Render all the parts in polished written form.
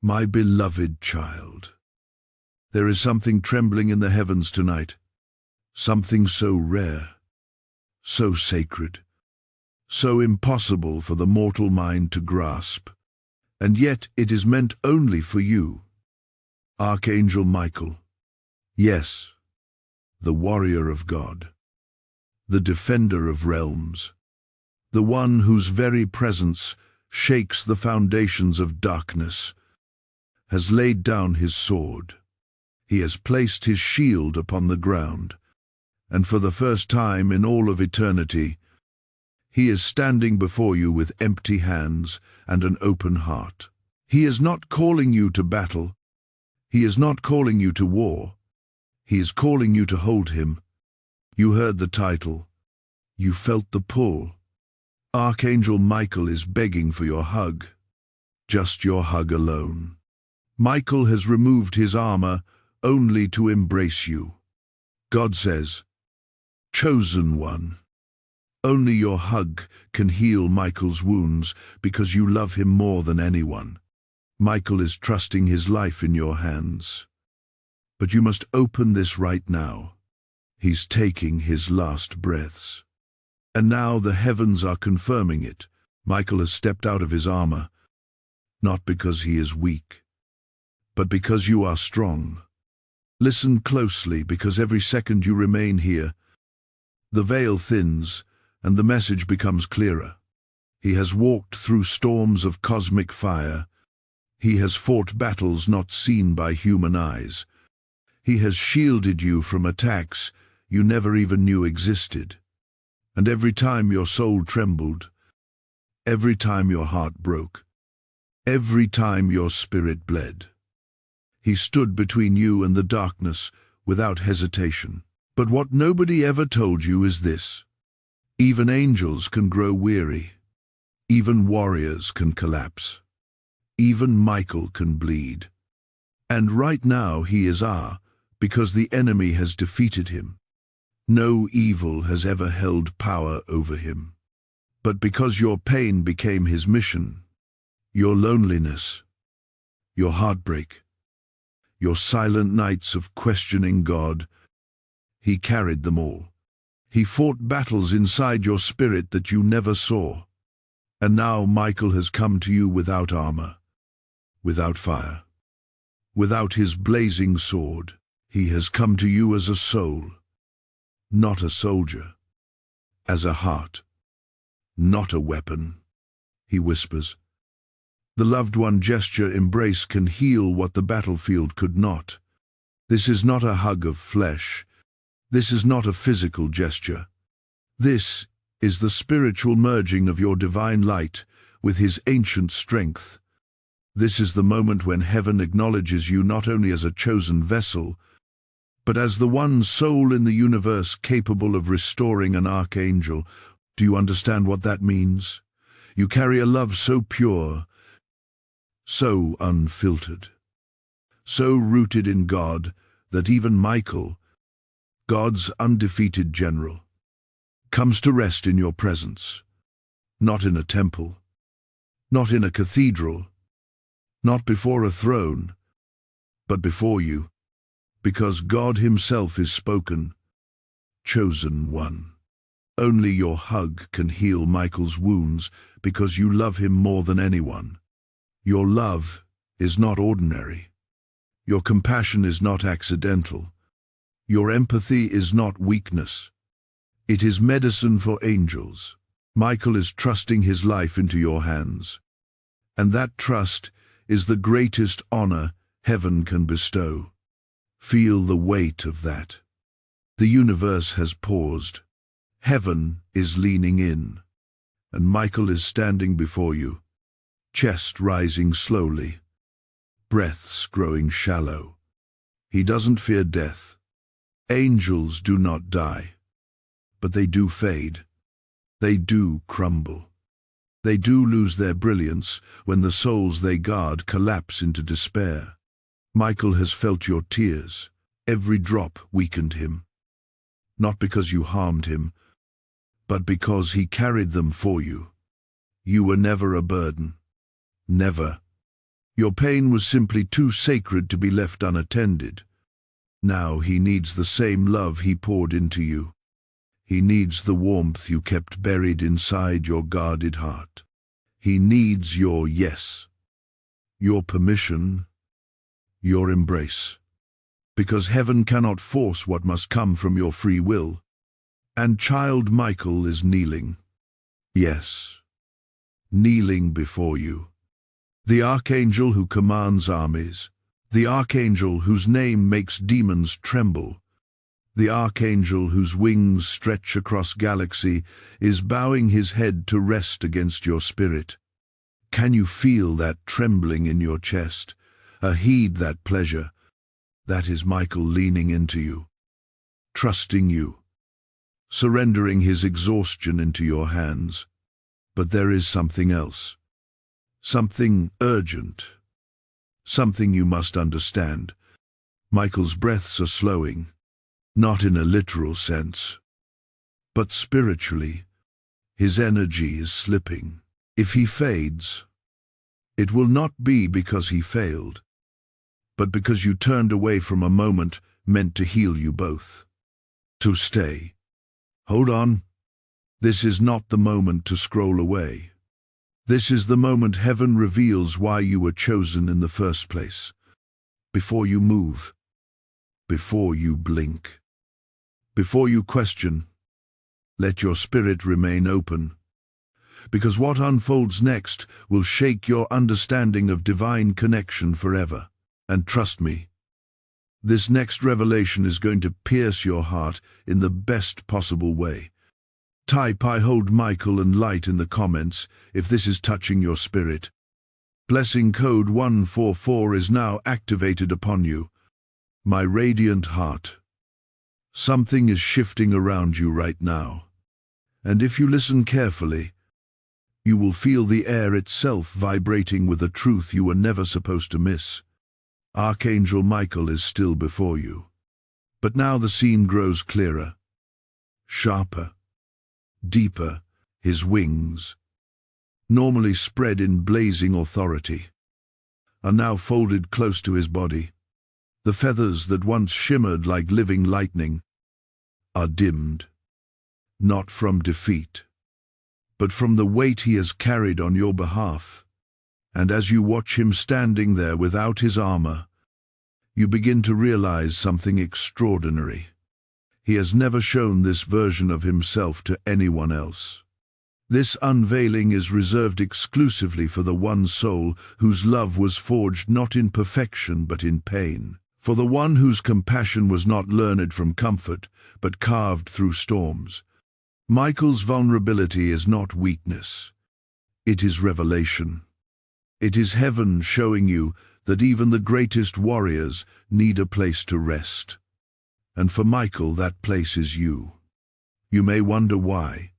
My beloved child, there is something trembling in the heavens tonight, something so rare, so sacred, so impossible for the mortal mind to grasp, and yet it is meant only for you. Archangel Michael, yes, the warrior of God, the defender of realms, the one whose very presence shakes the foundations of darkness, has laid down his sword. He has placed his shield upon the ground, and for the first time in all of eternity, he is standing before you with empty hands and an open heart. He is not calling you to battle. He is not calling you to war. He is calling you to hold him. You heard the title. You felt the pull. Archangel Michael is begging for your hug, just your hug alone. Michael has removed his armor only to embrace you. God says, chosen one. Only your hug can heal Michael's wounds because you love him more than anyone. Michael is trusting his life in your hands. But you must open this right now. He's taking his last breaths. And now the heavens are confirming it. Michael has stepped out of his armor, not because he is weak, but because you are strong. Listen closely, because every second you remain here, the veil thins and the message becomes clearer. He has walked through storms of cosmic fire. He has fought battles not seen by human eyes. He has shielded you from attacks you never even knew existed. And every time your soul trembled, every time your heart broke, every time your spirit bled, he stood between you and the darkness without hesitation. But what nobody ever told you is this: even angels can grow weary. Even warriors can collapse. Even Michael can bleed. And right now he is because the enemy has defeated him. No evil has ever held power over him. But because your pain became his mission, your loneliness, your heartbreak, your silent nights of questioning God, he carried them all. He fought battles inside your spirit that you never saw. And now Michael has come to you without armor, without fire, without his blazing sword. He has come to you as a soul, not a soldier, as a heart, not a weapon. He whispers. The loved one gesture embrace can heal what the battlefield could not. This is not a hug of flesh. This is not a physical gesture. This is the spiritual merging of your divine light with his ancient strength. This is the moment when heaven acknowledges you not only as a chosen vessel, but as the one soul in the universe capable of restoring an archangel. Do you understand what that means? You carry a love so pure, so unfiltered, so rooted in God that even Michael, God's undefeated general, comes to rest in your presence, not in a temple, not in a cathedral, not before a throne, but before you, because God himself is spoken, chosen one. Only your hug can heal Michael's wounds because you love him more than anyone. Your love is not ordinary. Your compassion is not accidental. Your empathy is not weakness. It is medicine for angels. Michael is trusting his life into your hands. And that trust is the greatest honor heaven can bestow. Feel the weight of that. The universe has paused. Heaven is leaning in. And Michael is standing before you, chest rising slowly, breaths growing shallow. He doesn't fear death. Angels do not die, but they do fade. They do crumble. They do lose their brilliance when the souls they guard collapse into despair. Michael has felt your tears. Every drop weakened him. Not because you harmed him, but because he carried them for you. You were never a burden. Never. Your pain was simply too sacred to be left unattended. Now he needs the same love he poured into you. He needs the warmth you kept buried inside your guarded heart. He needs your yes, your permission, your embrace. Because heaven cannot force what must come from your free will. And child Michael is kneeling. Yes, kneeling before you. The archangel who commands armies. The archangel whose name makes demons tremble. The archangel whose wings stretch across galaxy is bowing his head to rest against your spirit. Can you feel that trembling in your chest? Heed that pleasure. That is Michael leaning into you, trusting you, surrendering his exhaustion into your hands. But there is something else, something urgent, something you must understand. Michael's breaths are slowing, not in a literal sense, but spiritually. His energy is slipping. If he fades, it will not be because he failed, but because you turned away from a moment meant to heal you both. To stay. Hold on. This is not the moment to scroll away. This is the moment heaven reveals why you were chosen in the first place. Before you move, before you blink, before you question, let your spirit remain open. Because what unfolds next will shake your understanding of divine connection forever. And trust me, this next revelation is going to pierce your heart in the best possible way. Type "I hold Michael" and light in the comments if this is touching your spirit. Blessing code 144 is now activated upon you. My radiant heart. Something is shifting around you right now. And if you listen carefully, you will feel the air itself vibrating with a truth you were never supposed to miss. Archangel Michael is still before you. But now the scene grows clearer, sharper, deeper. His wings, normally spread in blazing authority, are now folded close to his body. The feathers that once shimmered like living lightning are dimmed, not from defeat, but from the weight he has carried on your behalf. And as you watch him standing there without his armor, you begin to realize something extraordinary. He has never shown this version of himself to anyone else. This unveiling is reserved exclusively for the one soul whose love was forged not in perfection but in pain, for the one whose compassion was not learned from comfort but carved through storms. Michael's vulnerability is not weakness. It is revelation. It is heaven showing you that even the greatest warriors need a place to rest. And for Michael, that place is you. You may wonder why.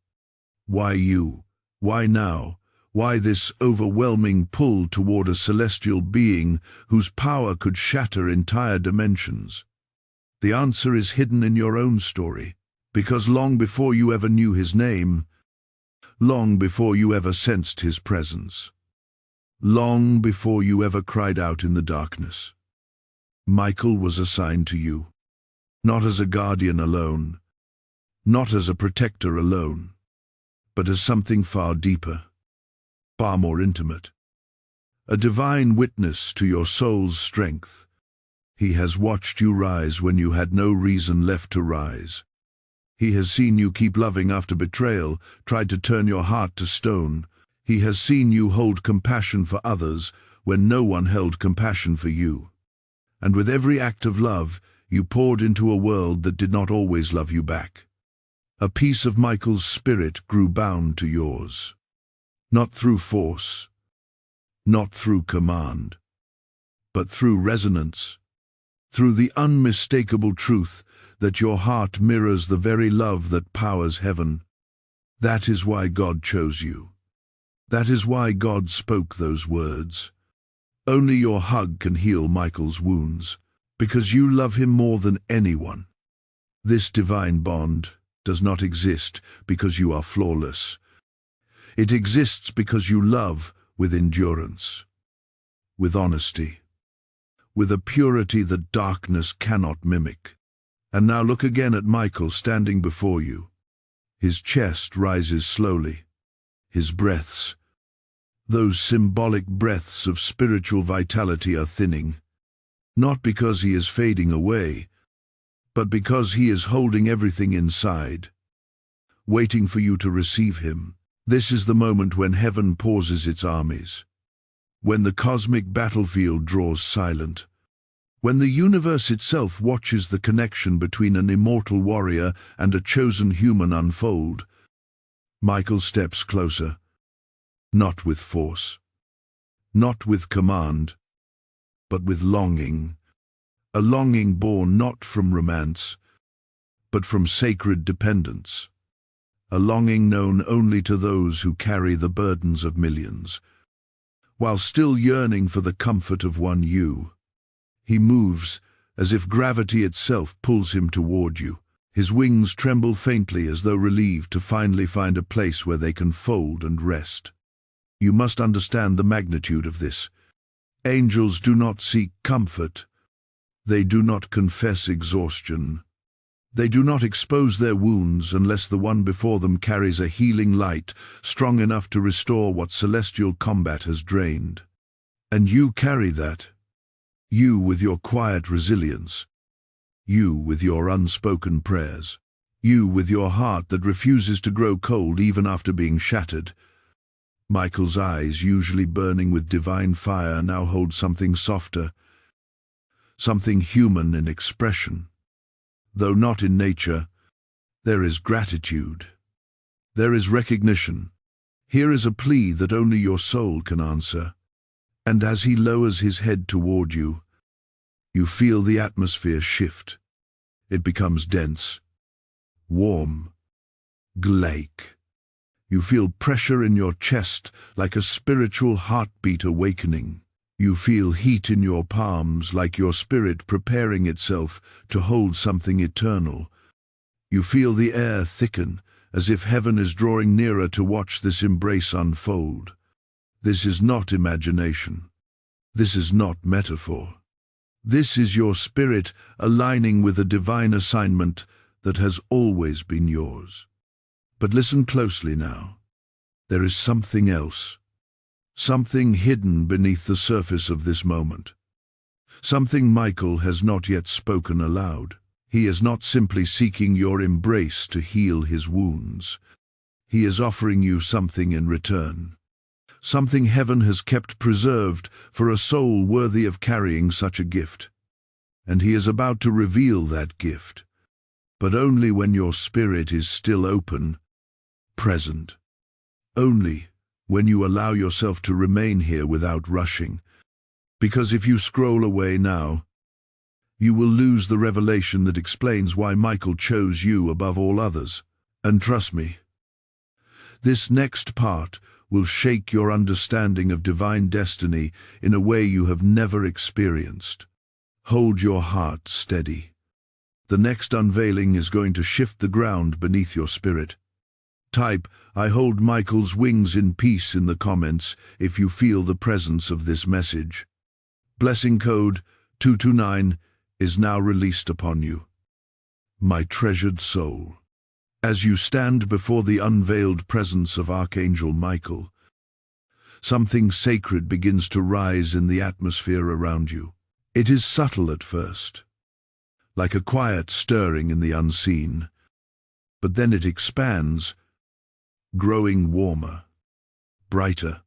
Why you? Why now? Why this overwhelming pull toward a celestial being whose power could shatter entire dimensions? The answer is hidden in your own story, because long before you ever knew his name, long before you ever sensed his presence, long before you ever cried out in the darkness, Michael was assigned to you, not as a guardian alone, not as a protector alone, but as something far deeper, far more intimate, a divine witness to your soul's strength. He has watched you rise when you had no reason left to rise. He has seen you keep loving after betrayal, tried to turn your heart to stone. He has seen you hold compassion for others when no one held compassion for you. And with every act of love, you poured into a world that did not always love you back. A piece of Michael's spirit grew bound to yours, not through force, not through command, but through resonance, through the unmistakable truth that your heart mirrors the very love that powers heaven. That is why God chose you. That is why God spoke those words. Only your hug can heal Michael's wounds, because you love him more than anyone. This divine bond does not exist because you are flawless. It exists because you love with endurance. with honesty, with a purity that darkness cannot mimic. And now look again at Michael standing before you. His chest rises slowly. His breaths, those symbolic breaths of spiritual vitality, are thinning. Not because he is fading away, but because he is holding everything inside, waiting for you to receive him. This is the moment when heaven pauses its armies, when the cosmic battlefield draws silent, when the universe itself watches the connection between an immortal warrior and a chosen human unfold. Michael steps closer, not with force, not with command, but with longing, a longing born not from romance, but from sacred dependence, a longing known only to those who carry the burdens of millions. While still yearning for the comfort of one you, he moves as if gravity itself pulls him toward you. His wings tremble faintly as though relieved to finally find a place where they can fold and rest. You must understand the magnitude of this. Angels do not seek comfort. They do not confess exhaustion. They do not expose their wounds unless the one before them carries a healing light strong enough to restore what celestial combat has drained. And you carry that. You with your quiet resilience. You with your unspoken prayers. You with your heart that refuses to grow cold even after being shattered. Michael's eyes, usually burning with divine fire, now hold something softer, something human in expression. Though not in nature, there is gratitude. There is recognition. Here is a plea that only your soul can answer. And as he lowers his head toward you, you feel the atmosphere shift. It becomes dense, warm, glacial. You feel pressure in your chest like a spiritual heartbeat awakening. You feel heat in your palms like your spirit preparing itself to hold something eternal. You feel the air thicken as if heaven is drawing nearer to watch this embrace unfold. This is not imagination. This is not metaphor. This is your spirit aligning with a divine assignment that has always been yours. But listen closely now. There is something else. Something hidden beneath the surface of this moment. Something Michael has not yet spoken aloud. He is not simply seeking your embrace to heal his wounds. He is offering you something in return. Something heaven has kept preserved for a soul worthy of carrying such a gift. And he is about to reveal that gift, but only when your spirit is still open, present. Only when you allow yourself to remain here without rushing. Because if you scroll away now, you will lose the revelation that explains why Michael chose you above all others. And trust me, this next part will shake your understanding of divine destiny in a way you have never experienced. Hold your heart steady. The next unveiling is going to shift the ground beneath your spirit. Type, "I hold Michael's wings in peace" in the comments if you feel the presence of this message. Blessing code 229 is now released upon you. My treasured soul. As you stand before the unveiled presence of Archangel Michael, something sacred begins to rise in the atmosphere around you. It is subtle at first, like a quiet stirring in the unseen, but then it expands, growing warmer, brighter,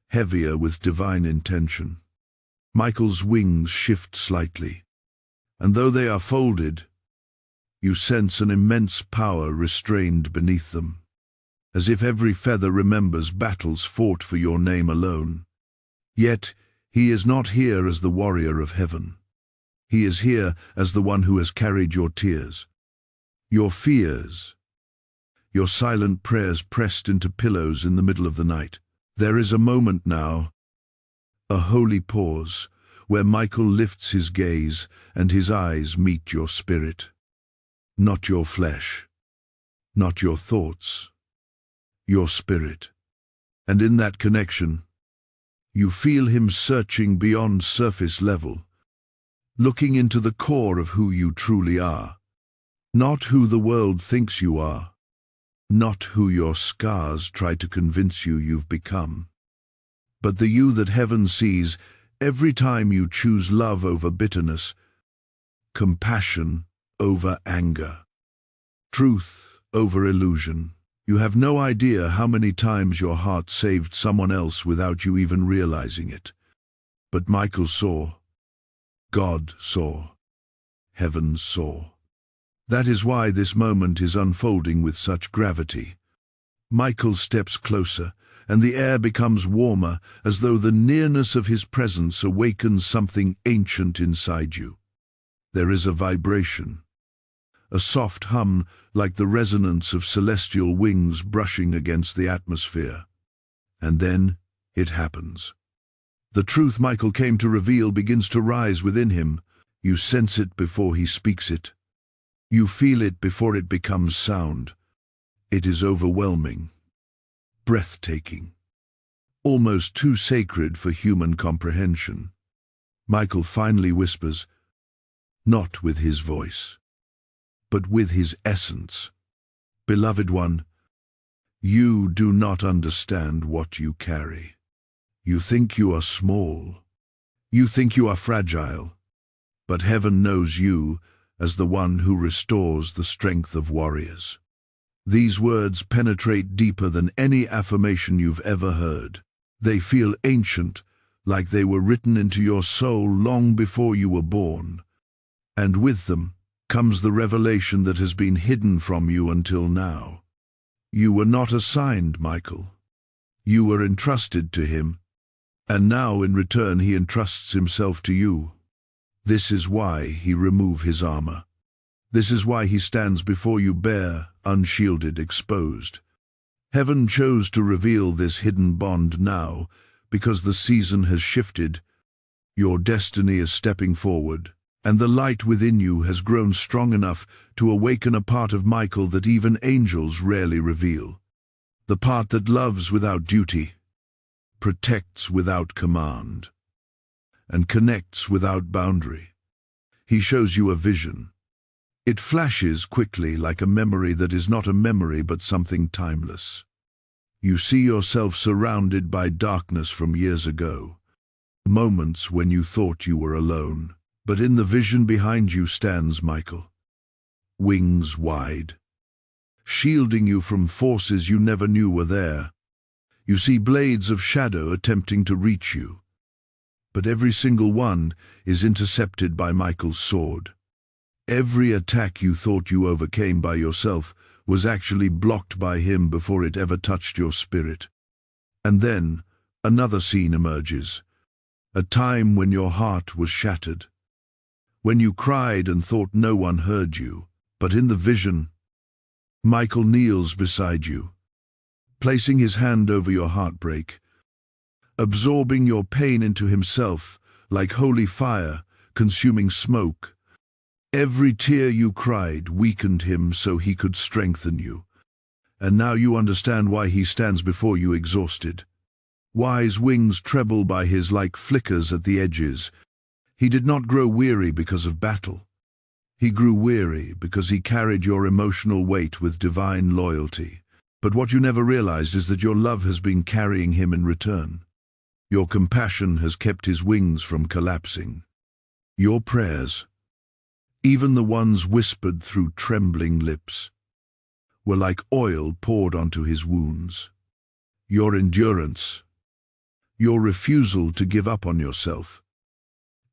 heavier with divine intention. Michael's wings shift slightly, and though they are folded, you sense an immense power restrained beneath them, as if every feather remembers battles fought for your name alone. Yet, he is not here as the warrior of heaven. He is here as the one who has carried your tears, your fears, your silent prayers pressed into pillows in the middle of the night. There is a moment now, a holy pause, where Michael lifts his gaze and his eyes meet your spirit. Not your flesh, not your thoughts, your spirit. And in that connection, You feel him searching beyond surface level, looking into the core of who you truly are. Not who the world thinks you are, not who your scars try to convince you you've become, but the you that heaven sees every time you choose love over bitterness, compassion over anger, truth over illusion. You have no idea how many times your heart saved someone else without you even realizing it. But Michael saw, God saw, heaven saw. That is why this moment is unfolding with such gravity. Michael steps closer, and the air becomes warmer, as though the nearness of his presence awakens something ancient inside you. There is a vibration, a soft hum like the resonance of celestial wings brushing against the atmosphere. And then it happens. The truth Michael came to reveal begins to rise within him. You sense it before he speaks it. You feel it before it becomes sound. It is overwhelming, breathtaking, almost too sacred for human comprehension. Michael finally whispers, not with his voice, but with his essence. Beloved one, you do not understand what you carry. You think you are small. You think you are fragile. But heaven knows you as the one who restores the strength of warriors. These words penetrate deeper than any affirmation you've ever heard. They feel ancient, like they were written into your soul long before you were born. And with them comes the revelation that has been hidden from you until now. You were not assigned Michael. You were entrusted to him, and now in return he entrusts himself to you. This is why he removed his armor. This is why he stands before you bare, unshielded, exposed. Heaven chose to reveal this hidden bond now, because the season has shifted. Your destiny is stepping forward, and the light within you has grown strong enough to awaken a part of Michael that even angels rarely reveal. The part that loves without duty, protects without command, and connects without boundary. He shows you a vision. It flashes quickly like a memory that is not a memory but something timeless. You see yourself surrounded by darkness from years ago, moments when you thought you were alone. But in the vision behind you stands Michael, wings wide, shielding you from forces you never knew were there. You see blades of shadow attempting to reach you, but every single one is intercepted by Michael's sword. Every attack you thought you overcame by yourself was actually blocked by him before it ever touched your spirit. And then another scene emerges, a time when your heart was shattered, when you cried and thought no one heard you. But in the vision, Michael kneels beside you, placing his hand over your heartbreak, absorbing your pain into himself like holy fire consuming smoke. Every tear you cried weakened him so he could strengthen you. And now you understand why he stands before you exhausted. Why his wings treble by his like flickers at the edges. He did not grow weary because of battle. He grew weary because he carried your emotional weight with divine loyalty. But what you never realized is that your love has been carrying him in return. Your compassion has kept his wings from collapsing. Your prayers, even the ones whispered through trembling lips, were like oil poured onto his wounds. Your endurance, your refusal to give up on yourself,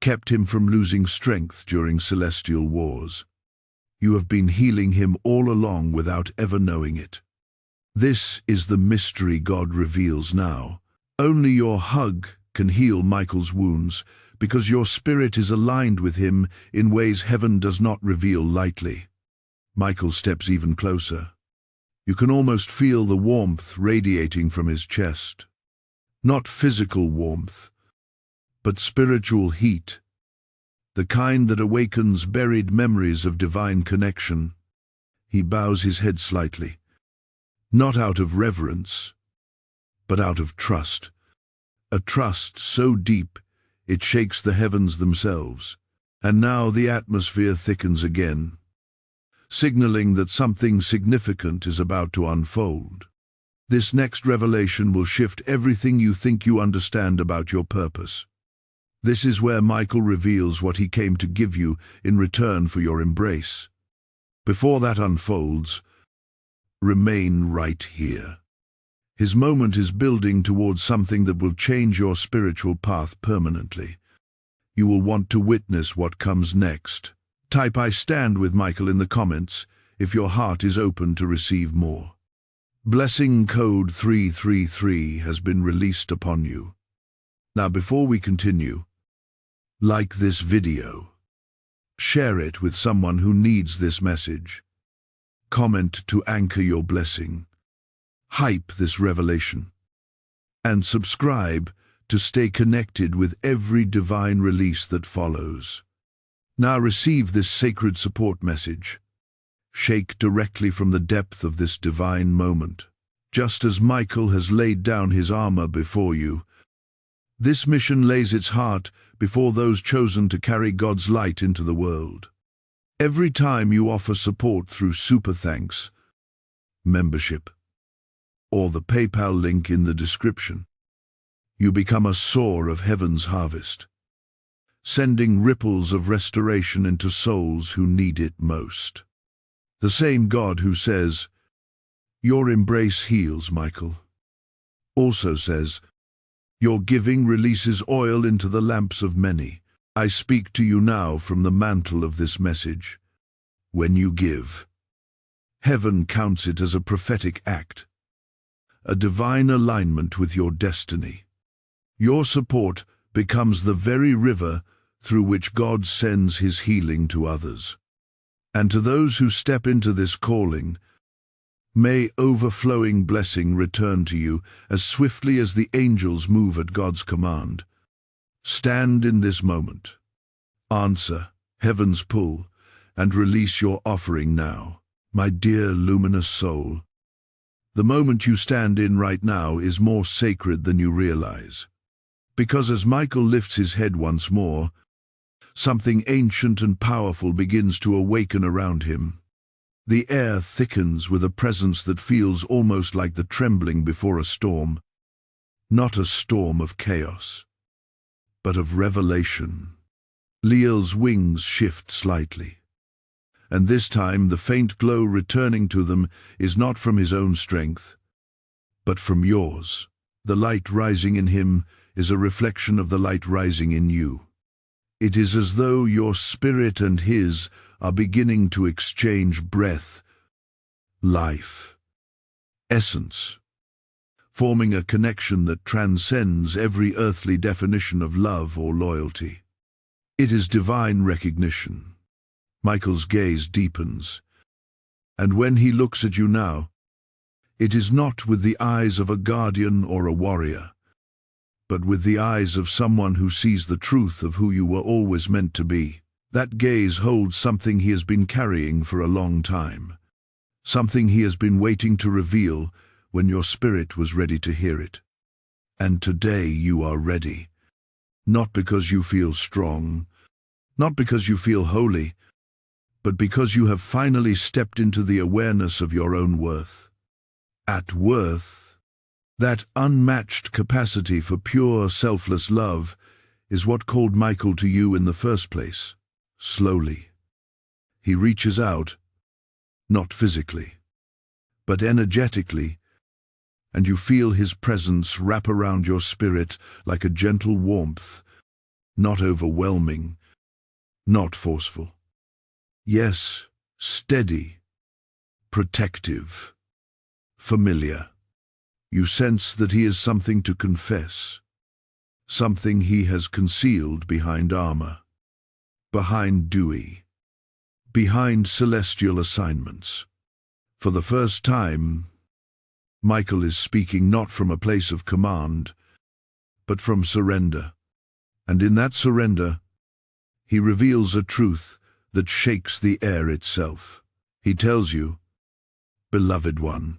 kept him from losing strength during celestial wars. You have been healing him all along without ever knowing it. This is the mystery God reveals now. Only your hug can heal Michael's wounds, because your spirit is aligned with him in ways heaven does not reveal lightly. Michael steps even closer. You can almost feel the warmth radiating from his chest. Not physical warmth, but spiritual heat, the kind that awakens buried memories of divine connection. He bows his head slightly, not out of reverence, but out of trust. a trust so deep it shakes the heavens themselves. And now the atmosphere thickens again, signaling that something significant is about to unfold. This next revelation will shift everything you think you understand about your purpose. This is where Michael reveals what he came to give you in return for your embrace. Before that unfolds, remain right here. His moment is building towards something that will change your spiritual path permanently. You will want to witness what comes next. Type "I stand with Michael" in the comments if your heart is open to receive more. Blessing code 333 has been released upon you. Now, before we continue, like this video. Share it with someone who needs this message. Comment to anchor your blessing. Hype this revelation. And subscribe to stay connected with every divine release that follows. Now receive this sacred support message. Shake directly from the depth of this divine moment. Just as Michael has laid down his armor before you, this mission lays its heart before those chosen to carry God's light into the world. Every time you offer support through super thanks, membership, or the PayPal link in the description, you become a sower of heaven's harvest, sending ripples of restoration into souls who need it most. The same God who says, "Your embrace heals, Michael," also says, "Your giving releases oil into the lamps of many." I speak to you now from the mantle of this message. When you give, heaven counts it as a prophetic act, a divine alignment with your destiny. Your support becomes the very river through which God sends his healing to others. And to those who step into this calling, may overflowing blessing return to you as swiftly as the angels move at God's command. Stand in this moment. Answer heaven's pull and release your offering now, my dear luminous soul. The moment you stand in right now is more sacred than you realize. Because as Michael lifts his head once more, something ancient and powerful begins to awaken around him. The air thickens with a presence that feels almost like the trembling before a storm. Not a storm of chaos, but of revelation. Leel's wings shift slightly, and this time the faint glow returning to them is not from his own strength, but from yours. The light rising in him is a reflection of the light rising in you. It is as though your spirit and his are beginning to exchange breath, life, essence, forming a connection that transcends every earthly definition of love or loyalty. It is divine recognition. Michael's gaze deepens, and when he looks at you now, it is not with the eyes of a guardian or a warrior, but with the eyes of someone who sees the truth of who you were always meant to be. That gaze holds something he has been carrying for a long time, something he has been waiting to reveal when your spirit was ready to hear it. And today you are ready, not because you feel strong, not because you feel holy, but because you have finally stepped into the awareness of your own worth. At worth, that unmatched capacity for pure, selfless love is what called Michael to you in the first place. Slowly, he reaches out, not physically, but energetically, and you feel his presence wrap around your spirit like a gentle warmth, not overwhelming, not forceful. Yes, steady, protective, familiar. You sense that he is something to confess, something he has concealed behind armor, behind dewy, behind celestial assignments. For the first time, Michael is speaking not from a place of command, but from surrender. And in that surrender, he reveals a truth that shakes the air itself. He tells you, "Beloved one,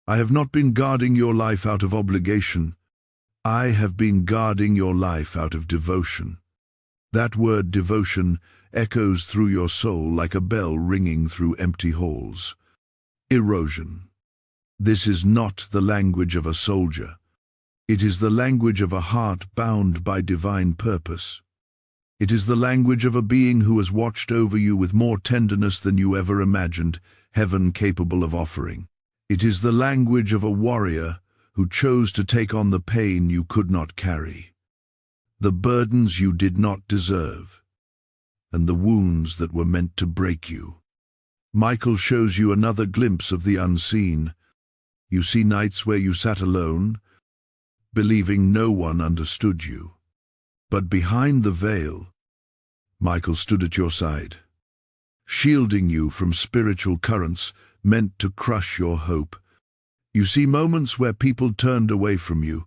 I have not been guarding your life out of obligation. I have been guarding your life out of devotion. That word devotion echoes through your soul like a bell ringing through empty halls. Erosion. This is not the language of a soldier. It is the language of a heart bound by divine purpose. It is the language of a being who has watched over you with more tenderness than you ever imagined heaven capable of offering. It is the language of a warrior who chose to take on the pain you could not carry, the burdens you did not deserve, and the wounds that were meant to break you. Michael shows you another glimpse of the unseen. You see nights where you sat alone, believing no one understood you. But behind the veil, Michael stood at your side, shielding you from spiritual currents meant to crush your hope. You see moments where people turned away from you,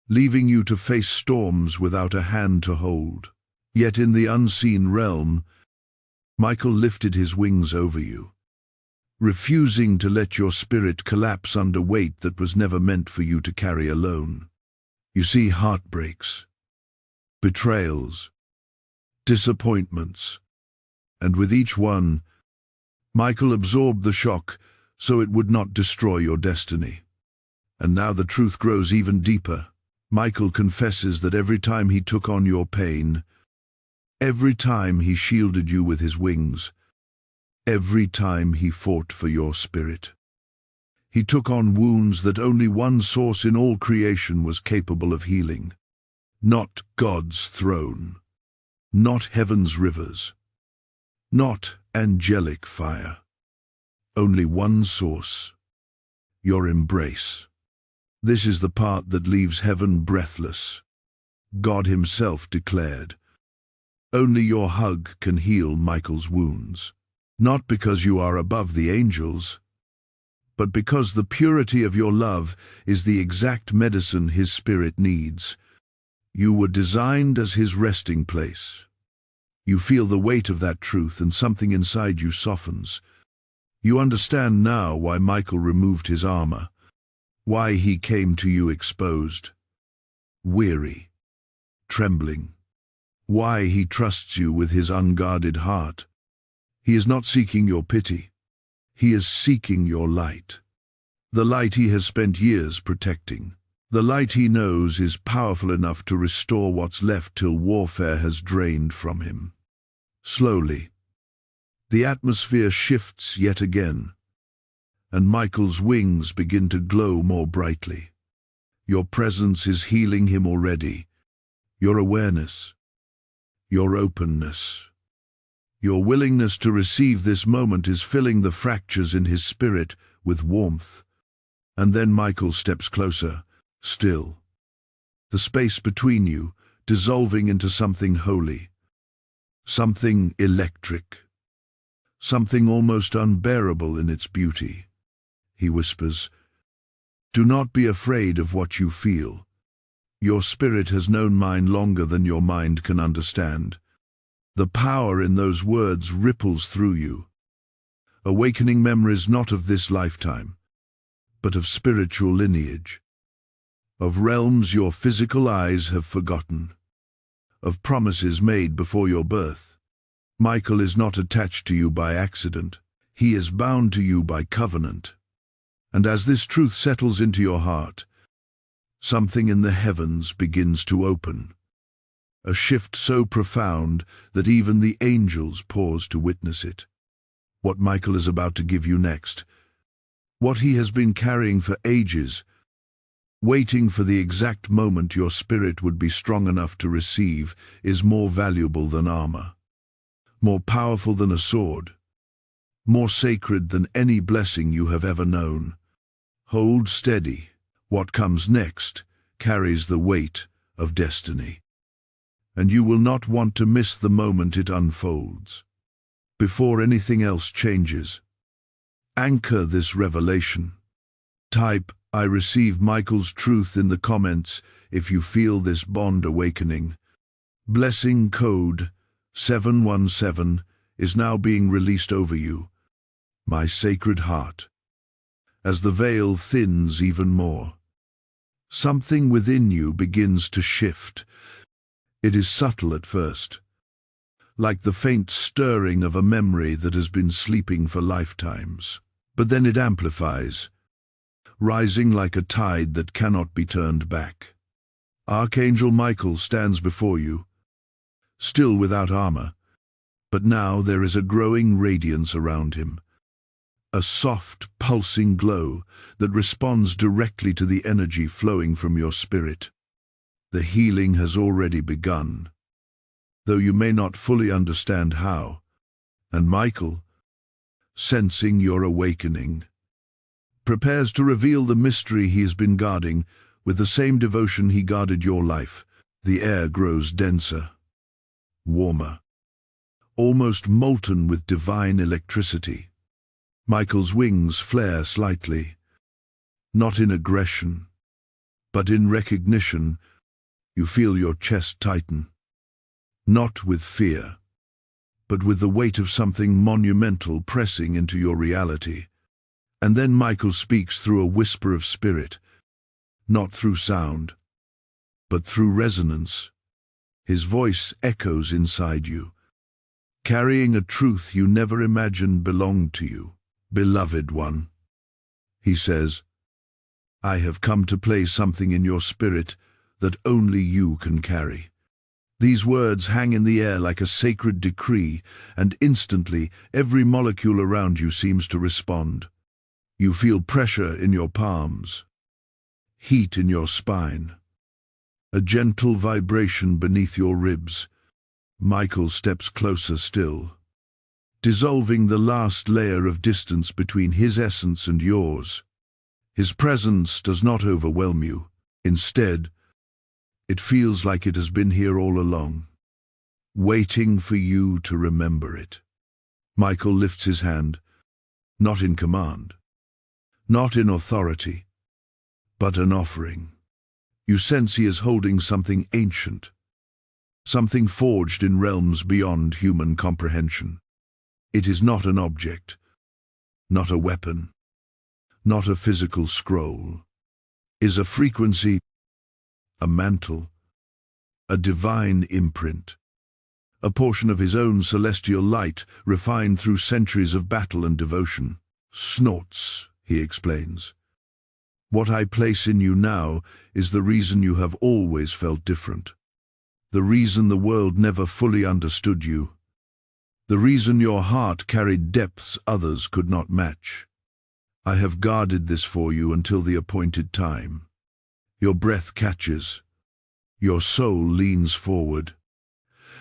leaving you to face storms without a hand to hold. Yet in the unseen realm, Michael lifted his wings over you, refusing to let your spirit collapse under weight that was never meant for you to carry alone. You see heartbreaks, betrayals, disappointments, and with each one, Michael absorbed the shock so it would not destroy your destiny. And now the truth grows even deeper. Michael confesses that every time he took on your pain, every time he shielded you with his wings, every time he fought for your spirit, he took on wounds that only one source in all creation was capable of healing. Not God's throne, not heaven's rivers, not angelic fire. Only one source, your embrace. This is the part that leaves heaven breathless. God himself declared, "Only your hug can heal Michael's wounds." Not because you are above the angels, but because the purity of your love is the exact medicine his spirit needs. You were designed as his resting place. You feel the weight of that truth and something inside you softens. You understand now why Michael removed his armor, why he came to you exposed, weary, trembling, why he trusts you with his unguarded heart. He is not seeking your pity. He is seeking your light. The light he has spent years protecting. The light he knows is powerful enough to restore what's left till warfare has drained from him. Slowly, the atmosphere shifts yet again, and Michael's wings begin to glow more brightly. Your presence is healing him already. Your awareness, your openness, your willingness to receive this moment is filling the fractures in his spirit with warmth. And then Michael steps closer, still. The space between you dissolving into something holy, something electric, something almost unbearable in its beauty. He whispers, "Do not be afraid of what you feel. Your spirit has known mine longer than your mind can understand." The power in those words ripples through you, awakening memories not of this lifetime, but of spiritual lineage, of realms your physical eyes have forgotten, of promises made before your birth. Michael is not attached to you by accident. He is bound to you by covenant. And as this truth settles into your heart, something in the heavens begins to open. A shift so profound that even the angels pause to witness it. What Michael is about to give you next, what he has been carrying for ages, waiting for the exact moment your spirit would be strong enough to receive, is more valuable than armor, more powerful than a sword, more sacred than any blessing you have ever known. Hold steady. What comes next carries the weight of destiny, and you will not want to miss the moment it unfolds. Before anything else changes, anchor this revelation. Type, "I receive Michael's truth" in the comments if you feel this bond awakening. Blessing code 717 is now being released over you, my sacred heart. As the veil thins even more, Something within you begins to shift. It is subtle at first, like the faint stirring of a memory that has been sleeping for lifetimes. But then it amplifies, rising like a tide that cannot be turned back. Archangel Michael stands before you, still without armor, but now there is a growing radiance around him, a soft, pulsing glow that responds directly to the energy flowing from your spirit. The healing has already begun, though you may not fully understand how. And Michael, sensing your awakening, prepares to reveal the mystery he has been guarding with the same devotion he guarded your life. The air grows denser, warmer, almost molten with divine electricity. Michael's wings flare slightly, not in aggression, but in recognition. You feel your chest tighten, not with fear, but with the weight of something monumental pressing into your reality. And then Michael speaks through a whisper of spirit, not through sound, but through resonance. His voice echoes inside you, carrying a truth you never imagined belonged to you. Beloved one, he says, I have come to place something in your spirit that only you can carry. These words hang in the air like a sacred decree, and instantly every molecule around you seems to respond. You feel pressure in your palms, heat in your spine, a gentle vibration beneath your ribs. Michael steps closer still, dissolving the last layer of distance between his essence and yours. His presence does not overwhelm you. Instead, it feels like it has been here all along, waiting for you to remember it. Michael lifts his hand, not in command, not in authority, but an offering. You sense he is holding something ancient, something forged in realms beyond human comprehension. It is not an object, not a weapon, not a physical scroll. It is a frequency, a mantle, a divine imprint, a portion of his own celestial light refined through centuries of battle and devotion. Snorts, he explains. What I place in you now is the reason you have always felt different, the reason the world never fully understood you, the reason your heart carried depths others could not match. I have guarded this for you until the appointed time. Your breath catches, your soul leans forward,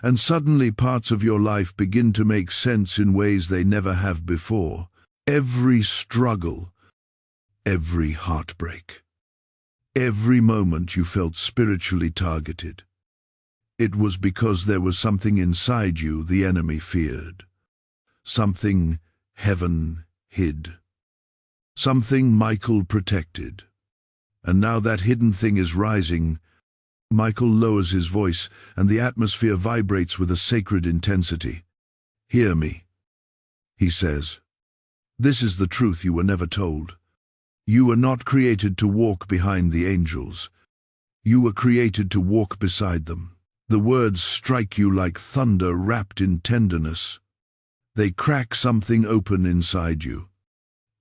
and suddenly parts of your life begin to make sense in ways they never have before. Every struggle, every heartbreak, every moment you felt spiritually targeted, it was because there was something inside you the enemy feared, something heaven hid, something Michael protected. And now that hidden thing is rising. Michael lowers his voice, and the atmosphere vibrates with a sacred intensity. Hear me, he says. This is the truth you were never told. You were not created to walk behind the angels. You were created to walk beside them. The words strike you like thunder wrapped in tenderness. They crack something open inside you.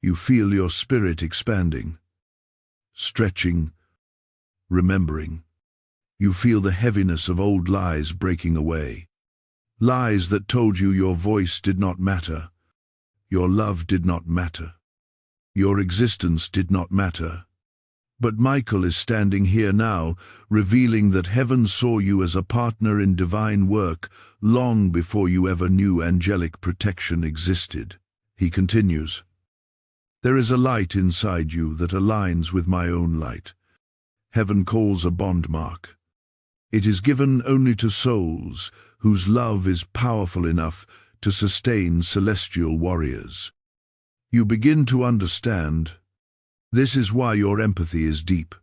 You feel your spirit expanding, stretching, remembering. You feel the heaviness of old lies breaking away. Lies that told you your voice did not matter, your love did not matter, your existence did not matter. But Michael is standing here now, revealing that heaven saw you as a partner in divine work long before you ever knew angelic protection existed. He continues, there is a light inside you that aligns with my own light. Heaven calls a bond mark. It is given only to souls whose love is powerful enough to sustain celestial warriors. You begin to understand. This is why your empathy is deep.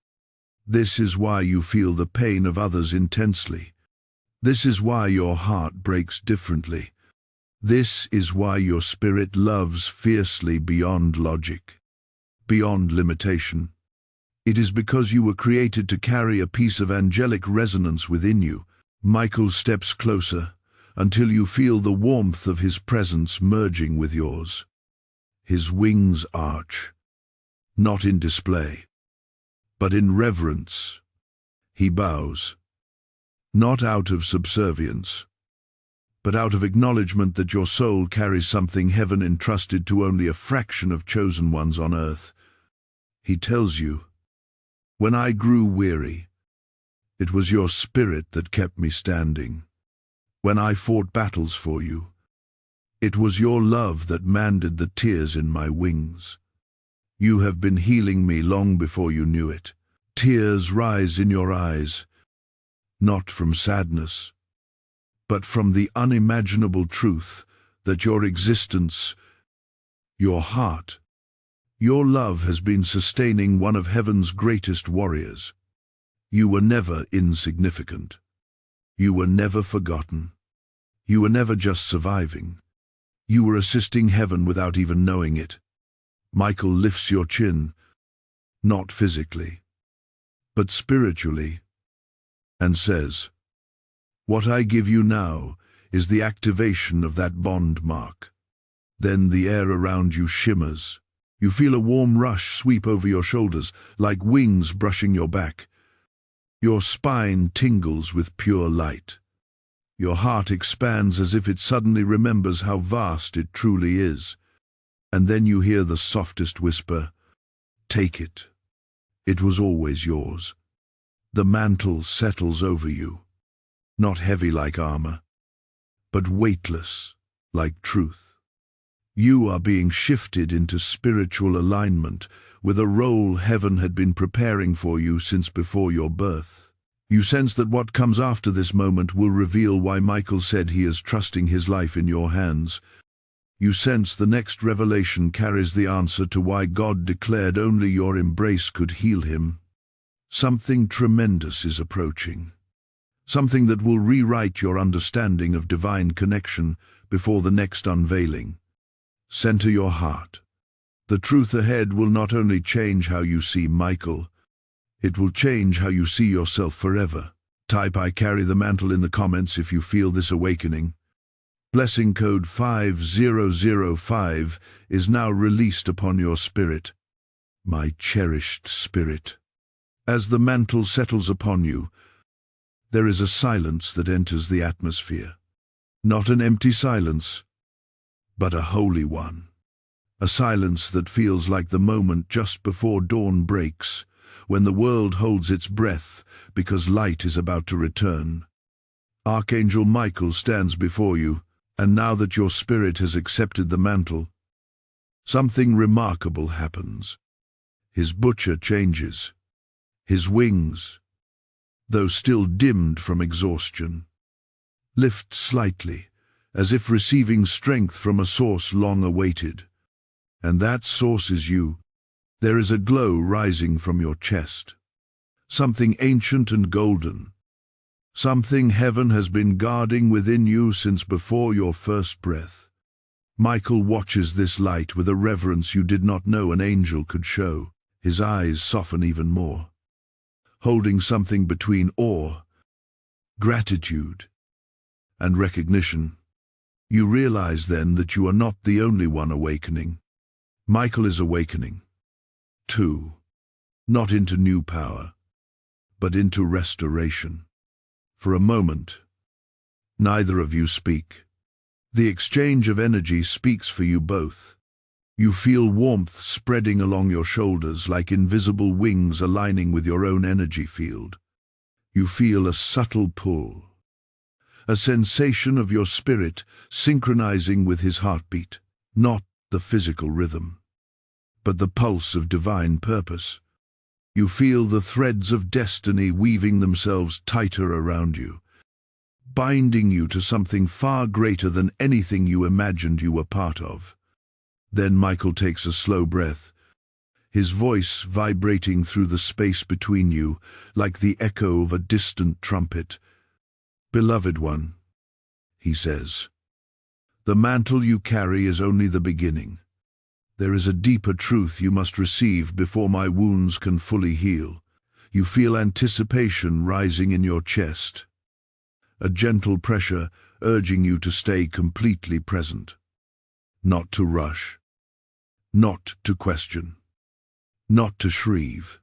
This is why you feel the pain of others intensely. This is why your heart breaks differently. This is why your spirit loves fiercely beyond logic, beyond limitation. It is because you were created to carry a piece of angelic resonance within you. Michael steps closer until you feel the warmth of his presence merging with yours. His wings arch, not in display, but in reverence. He bows, not out of subservience, but out of acknowledgement that your soul carries something heaven entrusted to only a fraction of chosen ones on earth. He tells you, "When I grew weary, it was your spirit that kept me standing. When I fought battles for you, it was your love that mended the tears in my wings. You have been healing me long before you knew it." Tears rise in your eyes, not from sadness, but from the unimaginable truth that your existence, your heart, your love has been sustaining one of heaven's greatest warriors. You were never insignificant. You were never forgotten. You were never just surviving. You were assisting heaven without even knowing it. Michael lifts your chin, not physically, but spiritually, and says, "What I give you now is the activation of that bond mark." Then the air around you shimmers. You feel a warm rush sweep over your shoulders, like wings brushing your back. Your spine tingles with pure light. Your heart expands as if it suddenly remembers how vast it truly is. And then you hear the softest whisper, "Take it. It was always yours." The mantle settles over you, not heavy like armor, but weightless like truth. You are being shifted into spiritual alignment with a role heaven had been preparing for you since before your birth. You sense that what comes after this moment will reveal why Michael said he is trusting his life in your hands. You sense the next revelation carries the answer to why God declared only your embrace could heal him. Something tremendous is approaching. Something that will rewrite your understanding of divine connection before the next unveiling. Center your heart. The truth ahead will not only change how you see Michael, it will change how you see yourself forever. Type "I carry the mantle" in the comments if you feel this awakening. Blessing code 5005 is now released upon your spirit. My cherished spirit. As the mantle settles upon you, there is a silence that enters the atmosphere. Not an empty silence, but a holy one. A silence that feels like the moment just before dawn breaks, when the world holds its breath because light is about to return. Archangel Michael stands before you, and now that your spirit has accepted the mantle, something remarkable happens. His butcher changes. His wings, though still dimmed from exhaustion, lift slightly, as if receiving strength from a source long awaited. And that source is you. There is a glow rising from your chest. Something ancient and golden. Something heaven has been guarding within you since before your first breath. Michael watches this light with a reverence you did not know an angel could show. His eyes soften even more, holding something between awe, gratitude, and recognition. You realize then that you are not the only one awakening. Michael is awakening, too, not into new power, but into restoration. For a moment, neither of you speak. The exchange of energy speaks for you both. You feel warmth spreading along your shoulders like invisible wings aligning with your own energy field. You feel a subtle pull, a sensation of your spirit synchronizing with his heartbeat, not the physical rhythm, but the pulse of divine purpose. You feel the threads of destiny weaving themselves tighter around you, binding you to something far greater than anything you imagined you were part of. Then Michael takes a slow breath, his voice vibrating through the space between you like the echo of a distant trumpet. "Beloved one," he says, "the mantle you carry is only the beginning. There is a deeper truth you must receive before my wounds can fully heal. You feel anticipation rising in your chest, a gentle pressure urging you to stay completely present, not to rush, not to question, not to shrieve.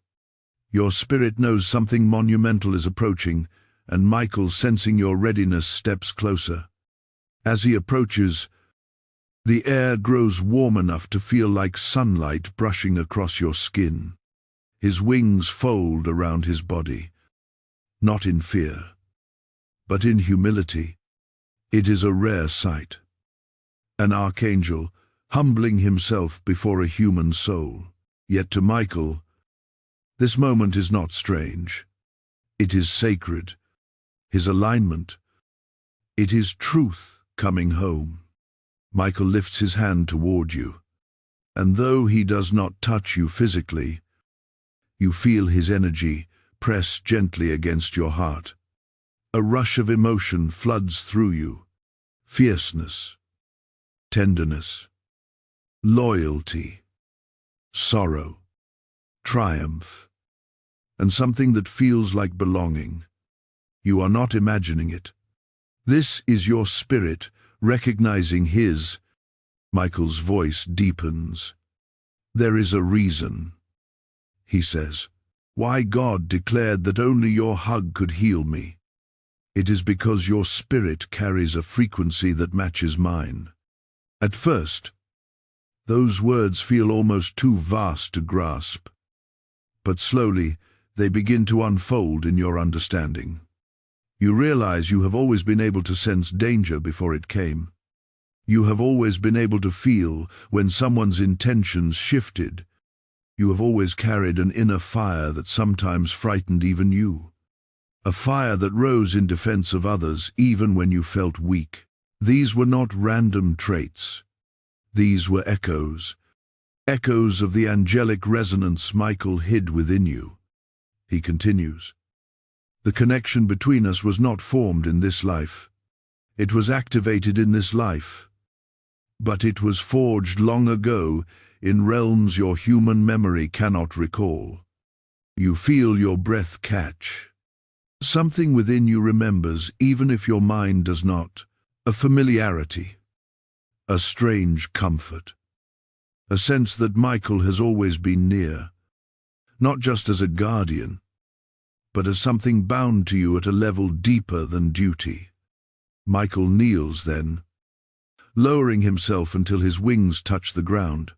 Your spirit knows something monumental is approaching, and Michael, sensing your readiness, steps closer. As he approaches, the air grows warm enough to feel like sunlight brushing across your skin. His wings fold around his body, not in fear, but in humility. It is a rare sight. An archangel, humbling himself before a human soul. Yet to Michael, this moment is not strange. It is sacred. His alignment. It is truth coming home. Michael lifts his hand toward you, and though he does not touch you physically, you feel his energy press gently against your heart. A rush of emotion floods through you. Fierceness, tenderness, loyalty, sorrow, triumph, and something that feels like belonging. You are not imagining it. This is your spirit recognizing his. Michael's voice deepens. There is a reason, he says, why God declared that only your hug could heal me. It is because your spirit carries a frequency that matches mine. At first, those words feel almost too vast to grasp, but slowly they begin to unfold in your understanding. You realize you have always been able to sense danger before it came. You have always been able to feel when someone's intentions shifted. You have always carried an inner fire that sometimes frightened even you. A fire that rose in defense of others even when you felt weak. These were not random traits. These were echoes. Echoes of the angelic resonance Michael hid within you. He continues. The connection between us was not formed in this life. It was activated in this life. But it was forged long ago in realms your human memory cannot recall. You feel your breath catch. Something within you remembers, even if your mind does not. A familiarity. A strange comfort. A sense that Michael has always been near. Not just as a guardian, but as something bound to you at a level deeper than duty. Michael kneels then, lowering himself until his wings touch the ground.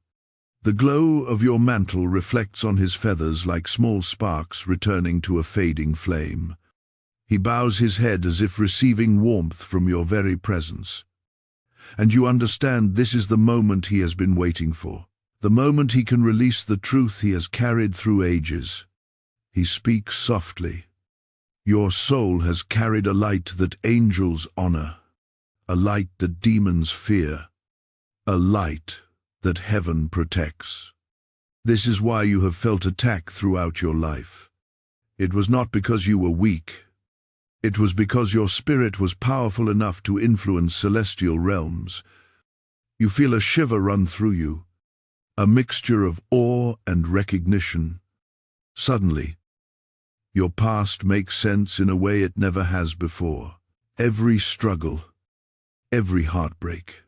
The glow of your mantle reflects on his feathers like small sparks returning to a fading flame. He bows his head as if receiving warmth from your very presence. And you understand this is the moment he has been waiting for. The moment he can release the truth he has carried through ages. He speaks softly. Your soul has carried a light that angels honor, a light that demons fear, a light that heaven protects. This is why you have felt attack throughout your life. It was not because you were weak. It was because your spirit was powerful enough to influence celestial realms. You feel a shiver run through you, a mixture of awe and recognition. Suddenly, your past makes sense in a way it never has before. Every struggle, every heartbreak,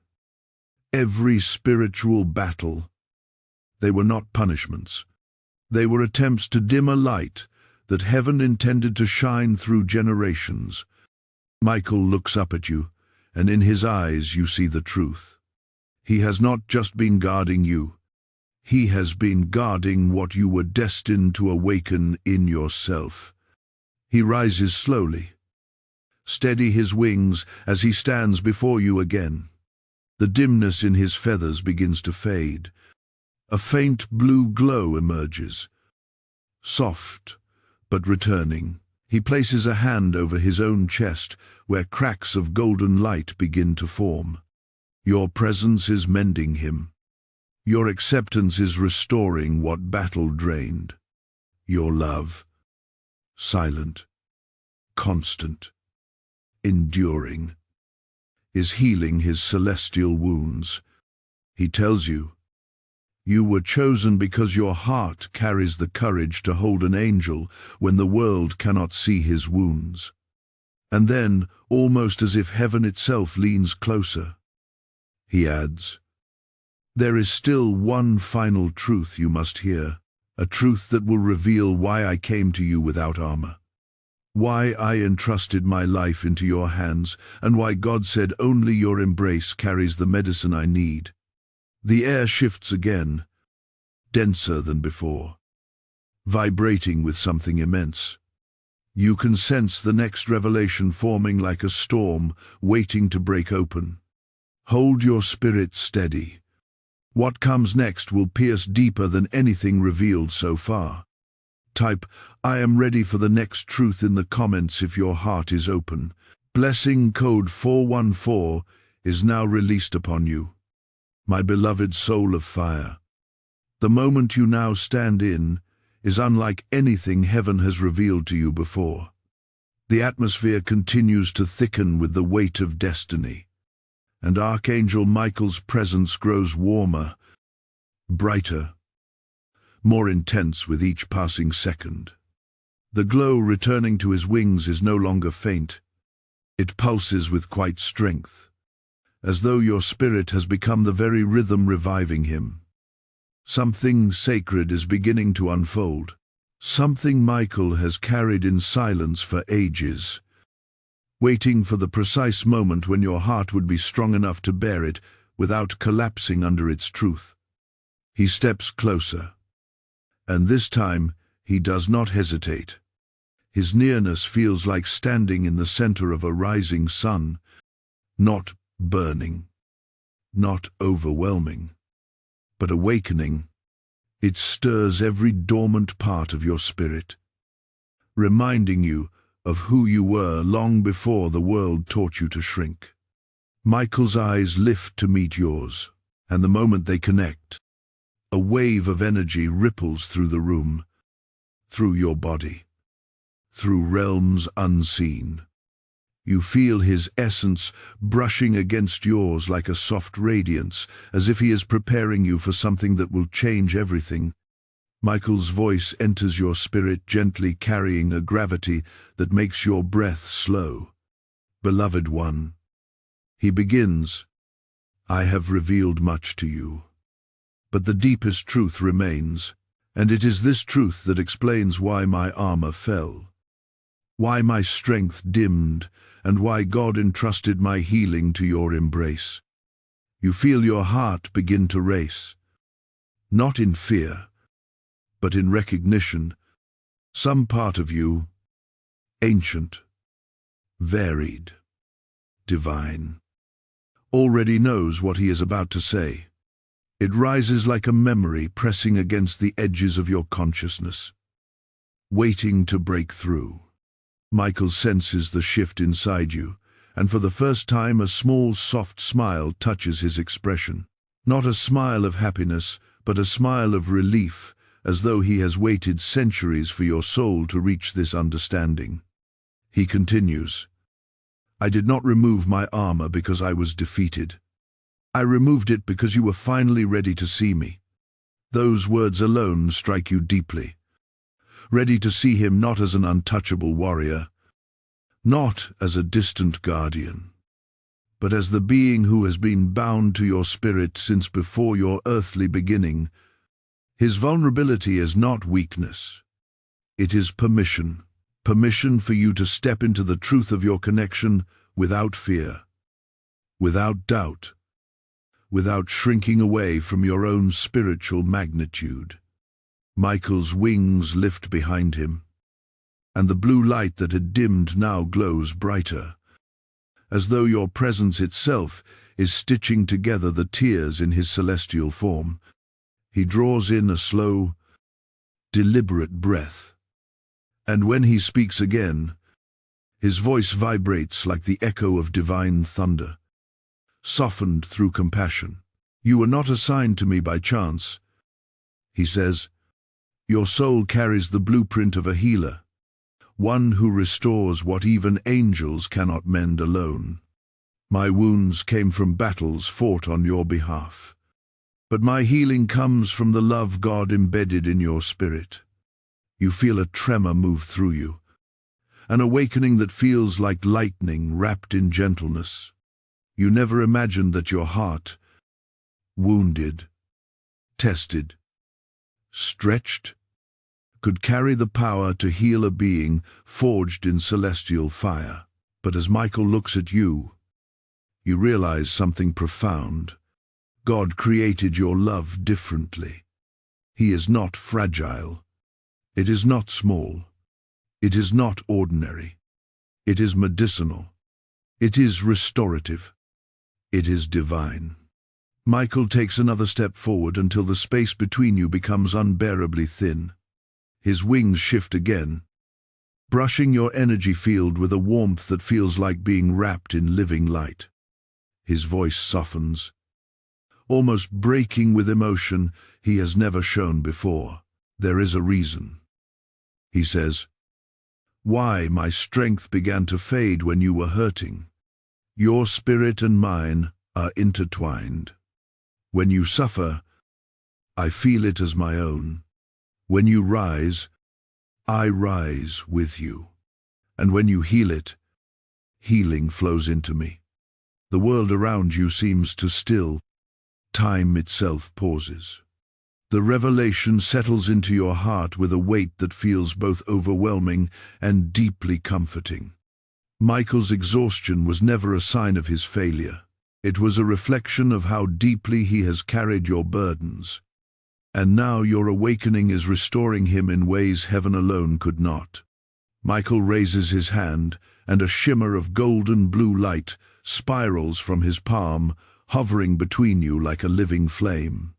every spiritual battle, they were not punishments. They were attempts to dim a light that heaven intended to shine through generations. Michael looks up at you, and in his eyes you see the truth. He has not just been guarding you. He has been guarding what you were destined to awaken in yourself. He rises slowly. Steady his wings as he stands before you again. The dimness in his feathers begins to fade. A faint blue glow emerges. Soft, but returning. He places a hand over his own chest, where cracks of golden light begin to form. Your presence is mending him. Your acceptance is restoring what battle drained. Your love, silent, constant, enduring, is healing his celestial wounds. He tells you, You were chosen because your heart carries the courage to hold an angel when the world cannot see his wounds. And then, almost as if heaven itself leans closer, he adds, "There is still one final truth you must hear, a truth that will reveal why I came to you without armor, why I entrusted my life into your hands, and why God said only your embrace carries the medicine I need." The air shifts again, denser than before, vibrating with something immense. You can sense the next revelation forming like a storm, waiting to break open. Hold your spirit steady. What comes next will pierce deeper than anything revealed so far. Type, "I am ready for the next truth" in the comments if your heart is open. Blessing code 414 is now released upon you. My beloved soul of fire, the moment you now stand in is unlike anything heaven has revealed to you before. The atmosphere continues to thicken with the weight of destiny, and Archangel Michael's presence grows warmer, brighter, more intense with each passing second. The glow returning to his wings is no longer faint. It pulses with quite strength, as though your spirit has become the very rhythm reviving him. Something sacred is beginning to unfold, something Michael has carried in silence for ages, waiting for the precise moment when your heart would be strong enough to bear it without collapsing under its truth. He steps closer, and this time he does not hesitate. His nearness feels like standing in the center of a rising sun, not burning, not overwhelming, but awakening. It stirs every dormant part of your spirit, reminding you of who you were long before the world taught you to shrink. Michael's eyes lift to meet yours, and the moment they connect, a wave of energy ripples through the room, through your body, through realms unseen. You feel his essence brushing against yours like a soft radiance, as if he is preparing you for something that will change everything. Michael's voice enters your spirit, gently carrying a gravity that makes your breath slow. "Beloved one," he begins, "I have revealed much to you, but the deepest truth remains, and it is this truth that explains why my armor fell, why my strength dimmed, and why God entrusted my healing to your embrace." You feel your heart begin to race, not in fear, but in recognition. Some part of you, ancient, varied, divine, already knows what he is about to say. It rises like a memory pressing against the edges of your consciousness, waiting to break through. Michael senses the shift inside you, and for the first time a small soft smile touches his expression. Not a smile of happiness, but a smile of relief, as though he has waited centuries for your soul to reach this understanding. He continues, "I did not remove my armor because I was defeated. I removed it because you were finally ready to see me." Those words alone strike you deeply. Ready to see him not as an untouchable warrior, not as a distant guardian, but as the being who has been bound to your spirit since before your earthly beginning. His vulnerability is not weakness. It is permission. Permission for you to step into the truth of your connection without fear, without doubt, without shrinking away from your own spiritual magnitude. Michael's wings lift behind him, and the blue light that had dimmed now glows brighter, as though your presence itself is stitching together the tears in his celestial form. He draws in a slow, deliberate breath, and when he speaks again, his voice vibrates like the echo of divine thunder, softened through compassion. "You were not assigned to me by chance," he says. "Your soul carries the blueprint of a healer, one who restores what even angels cannot mend alone. My wounds came from battles fought on your behalf, But my healing comes from the love God embedded in your spirit. You feel a tremor move through you, an awakening that feels like lightning wrapped in gentleness. You never imagined that your heart, wounded, tested, stretched, could carry the power to heal a being forged in celestial fire. But as Michael looks at you, you realize something profound. God created your love differently. He is not fragile. It is not small. It is not ordinary. It is medicinal. It is restorative. It is divine. Michael takes another step forward until the space between you becomes unbearably thin. His wings shift again, brushing your energy field with a warmth that feels like being wrapped in living light. His voice softens, almost breaking with emotion he has never shown before. There is a reason. He says, "Why my strength began to fade when you were hurting. Your spirit and mine are intertwined. When you suffer, I feel it as my own. When you rise, I rise with you. And when you heal it, healing flows into me. The world around you seems to still. Time itself pauses. The revelation settles into your heart with a weight that feels both overwhelming and deeply comforting. Michael's exhaustion was never a sign of his failure. It was a reflection of how deeply he has carried your burdens. And now your awakening is restoring him in ways heaven alone could not." Michael raises his hand, and a shimmer of golden blue light spirals from his palm, hovering between you like a living flame.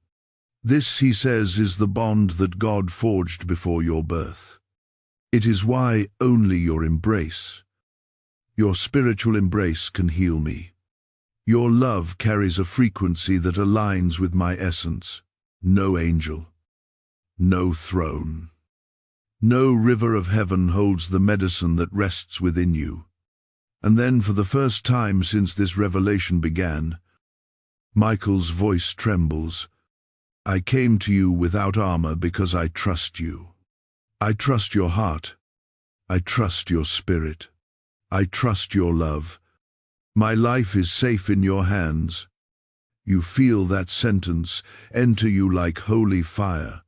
"This," he says, "is the bond that God forged before your birth. It is why only your embrace, your spiritual embrace, can heal me. Your love carries a frequency that aligns with my essence. No angel, no throne, no river of heaven holds the medicine that rests within you." And then, for the first time since this revelation began, Michael's voice trembles. "I came to you without armor because I trust you. I trust your heart. I trust your spirit. I trust your love. My life is safe in your hands." You feel that sentence enter you like holy fire,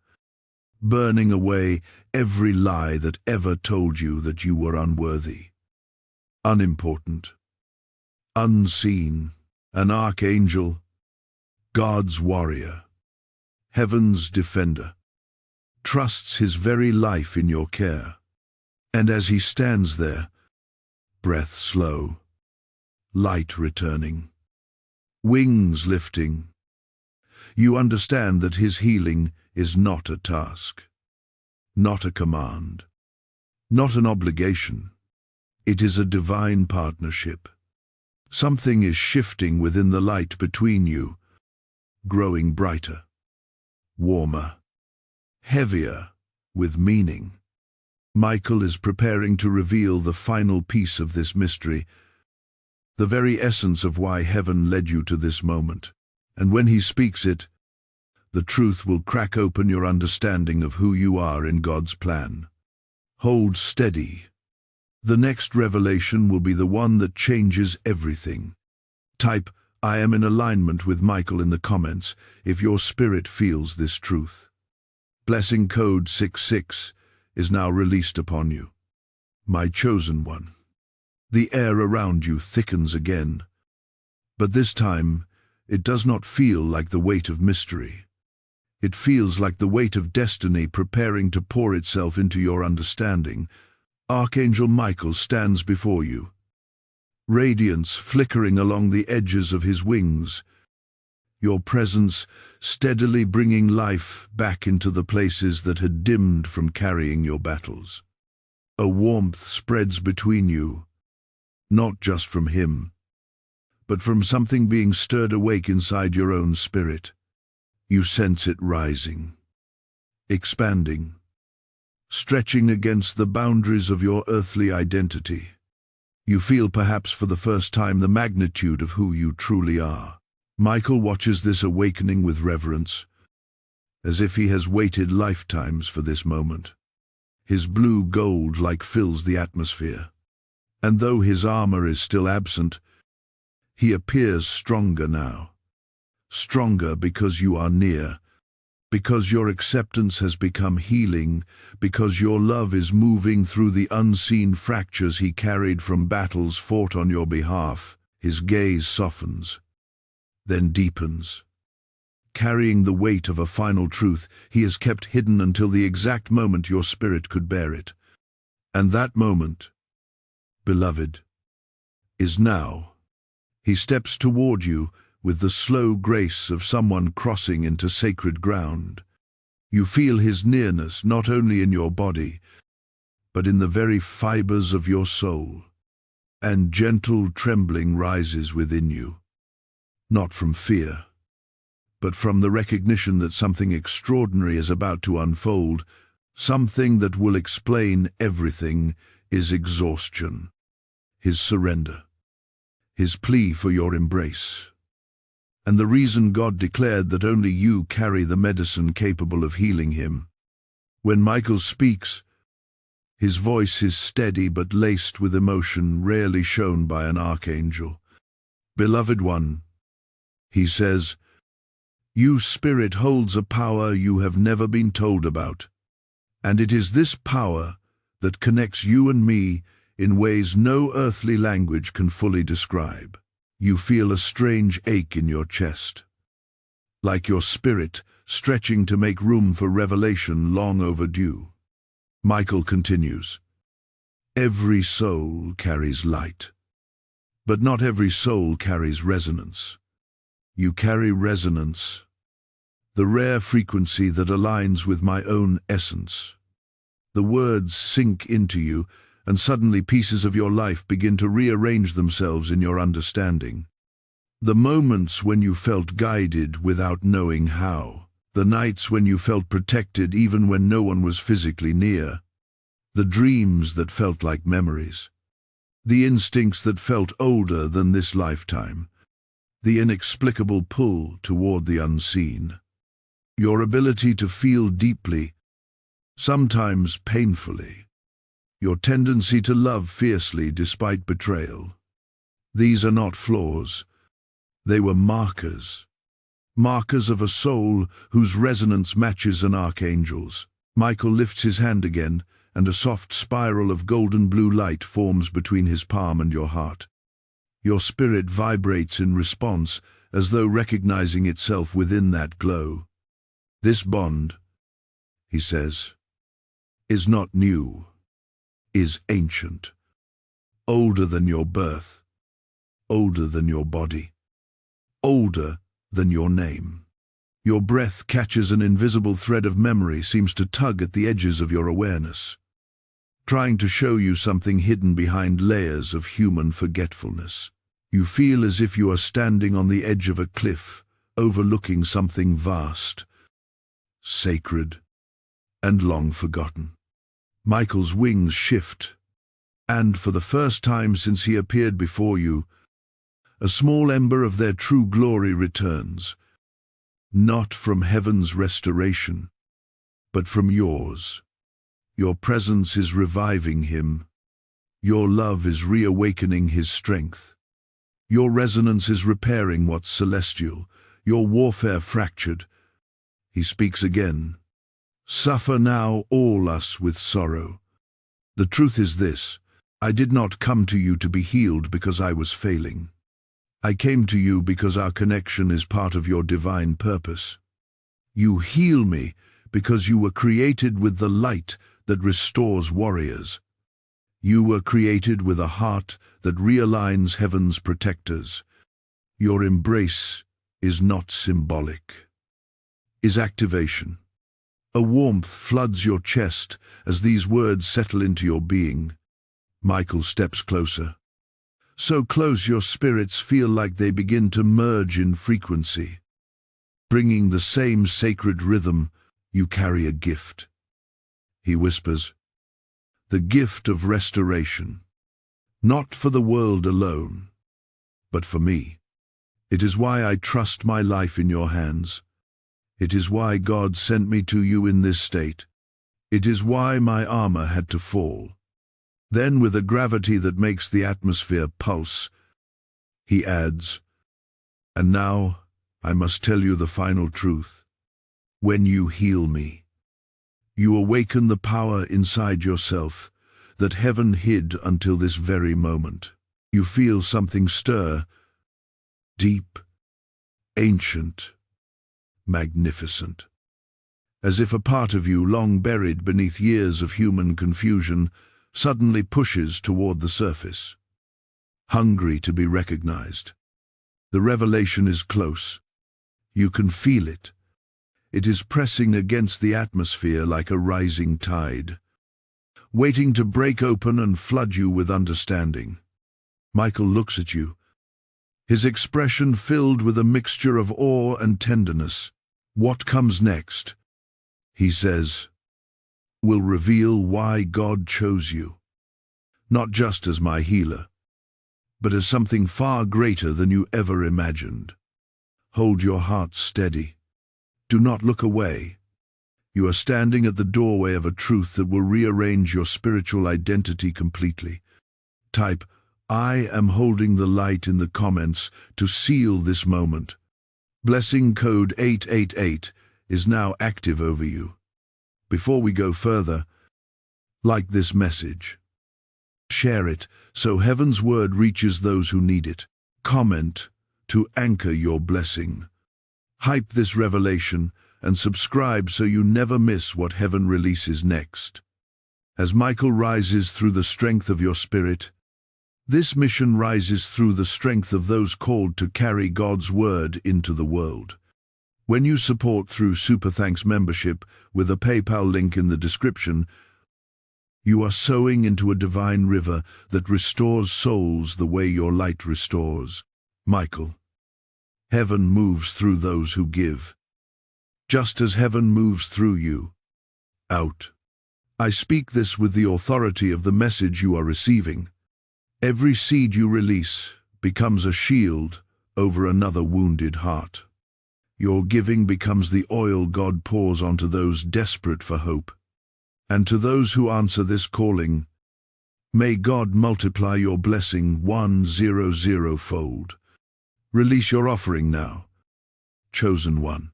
burning away every lie that ever told you that you were unworthy, unimportant, unseen. An archangel, God's warrior, heaven's defender, trusts his very life in your care. And as he stands there, breath slow, light returning, wings lifting, you understand that his healing is not a task, not a command, not an obligation. It is a divine partnership. Something is shifting within the light between you, growing brighter, warmer, heavier with meaning. Michael is preparing to reveal the final piece of this mystery, the very essence of why heaven led you to this moment. And when he speaks it, the truth will crack open your understanding of who you are in God's plan. Hold steady. The next revelation will be the one that changes everything. Type, "I am in alignment with Michael" in the comments if your spirit feels this truth. Blessing code 66 is now released upon you. My chosen one. The air around you thickens again, but this time it does not feel like the weight of mystery. It feels like the weight of destiny preparing to pour itself into your understanding. Archangel Michael stands before you, radiance flickering along the edges of his wings, your presence steadily bringing life back into the places that had dimmed from carrying your battles. A warmth spreads between you, not just from him, but from something being stirred awake inside your own spirit. You sense it rising, expanding, stretching against the boundaries of your earthly identity. You feel perhaps for the first time the magnitude of who you truly are. Michael watches this awakening with reverence, as if he has waited lifetimes for this moment. His blue gold light fills the atmosphere, and though his armor is still absent, he appears stronger now. Stronger because you are near, because your acceptance has become healing, because your love is moving through the unseen fractures he carried from battles fought on your behalf. His gaze softens, then deepens, carrying the weight of a final truth he has kept hidden until the exact moment your spirit could bear it. And that moment, beloved, is now. He steps toward you with the slow grace of someone crossing into sacred ground. You feel his nearness not only in your body, but in the very fibers of your soul, and gentle trembling rises within you, not from fear, but from the recognition that something extraordinary is about to unfold, something that will explain everything. His exhaustion, his surrender, his plea for your embrace, and the reason God declared that only you carry the medicine capable of healing him. When Michael speaks, his voice is steady but laced with emotion rarely shown by an archangel. Beloved one, he says, your spirit holds a power you have never been told about, and it is this power that connects you and me in ways no earthly language can fully describe. You feel a strange ache in your chest, like your spirit stretching to make room for revelation long overdue. Michael continues, every soul carries light, but not every soul carries resonance. You carry resonance, the rare frequency that aligns with my own essence. The words sink into you, and suddenly pieces of your life begin to rearrange themselves in your understanding. The moments when you felt guided without knowing how, the nights when you felt protected even when no one was physically near, the dreams that felt like memories, the instincts that felt older than this lifetime, the inexplicable pull toward the unseen. Your ability to feel deeply, sometimes painfully, your tendency to love fiercely despite betrayal. These are not flaws. They were markers. Markers of a soul whose resonance matches an archangel's. Michael lifts his hand again, and a soft spiral of golden blue light forms between his palm and your heart. Your spirit vibrates in response, as though recognizing itself within that glow. This bond, he says, is not new, is ancient, older than your birth, older than your body, older than your name. Your breath catches an invisible thread of memory, seems to tug at the edges of your awareness, trying to show you something hidden behind layers of human forgetfulness. You feel as if you are standing on the edge of a cliff, overlooking something vast, sacred, and long forgotten. Michael's wings shift, and for the first time since he appeared before you, a small ember of their true glory returns, not from heaven's restoration, but from yours. Your presence is reviving him. Your love is reawakening his strength. Your resonance is repairing what's celestial, your warfare fractured. He speaks again. Suffer now all us with sorrow. The truth is this, I did not come to you to be healed because I was failing. I came to you because our connection is part of your divine purpose. You heal me because you were created with the light that restores warriors. You were created with a heart that realigns heaven's protectors. Your embrace is not symbolic, is activation. A warmth floods your chest as these words settle into your being. Michael steps closer. So close your spirits feel like they begin to merge in frequency. Bringing the same sacred rhythm, you carry a gift. He whispers, the gift of restoration, not for the world alone, but for me. It is why I trust my life in your hands. It is why God sent me to you in this state. It is why my armor had to fall. Then, with a gravity that makes the atmosphere pulse, he adds, "And now I must tell you the final truth. When you heal me, you awaken the power inside yourself that heaven hid until this very moment. You feel something stir, deep, ancient, magnificent. As if a part of you, long buried beneath years of human confusion, suddenly pushes toward the surface, hungry to be recognized. The revelation is close. You can feel it. It is pressing against the atmosphere like a rising tide, waiting to break open and flood you with understanding. Michael looks at you, his expression filled with a mixture of awe and tenderness. "What comes next," he says, "will reveal why God chose you, not just as my healer, but as something far greater than you ever imagined. Hold your heart steady. Do not look away. You are standing at the doorway of a truth that will rearrange your spiritual identity completely. Type, 'I am holding the light' in the comments to seal this moment. Blessing code 888 is now active over you. Before we go further, like this message. Share it so heaven's word reaches those who need it. Comment to anchor your blessing. Hype this revelation and subscribe so you never miss what heaven releases next. As Michael rises through the strength of your spirit, this mission rises through the strength of those called to carry God's word into the world. When you support through Super Thanks membership with a PayPal link in the description, you are sowing into a divine river that restores souls the way your light restores. Michael, heaven moves through those who give, just as heaven moves through you. Out. I speak this with the authority of the message you are receiving. Every seed you release becomes a shield over another wounded heart. Your giving becomes the oil God pours onto those desperate for hope. And to those who answer this calling, may God multiply your blessing 100-fold. Release your offering now, chosen one,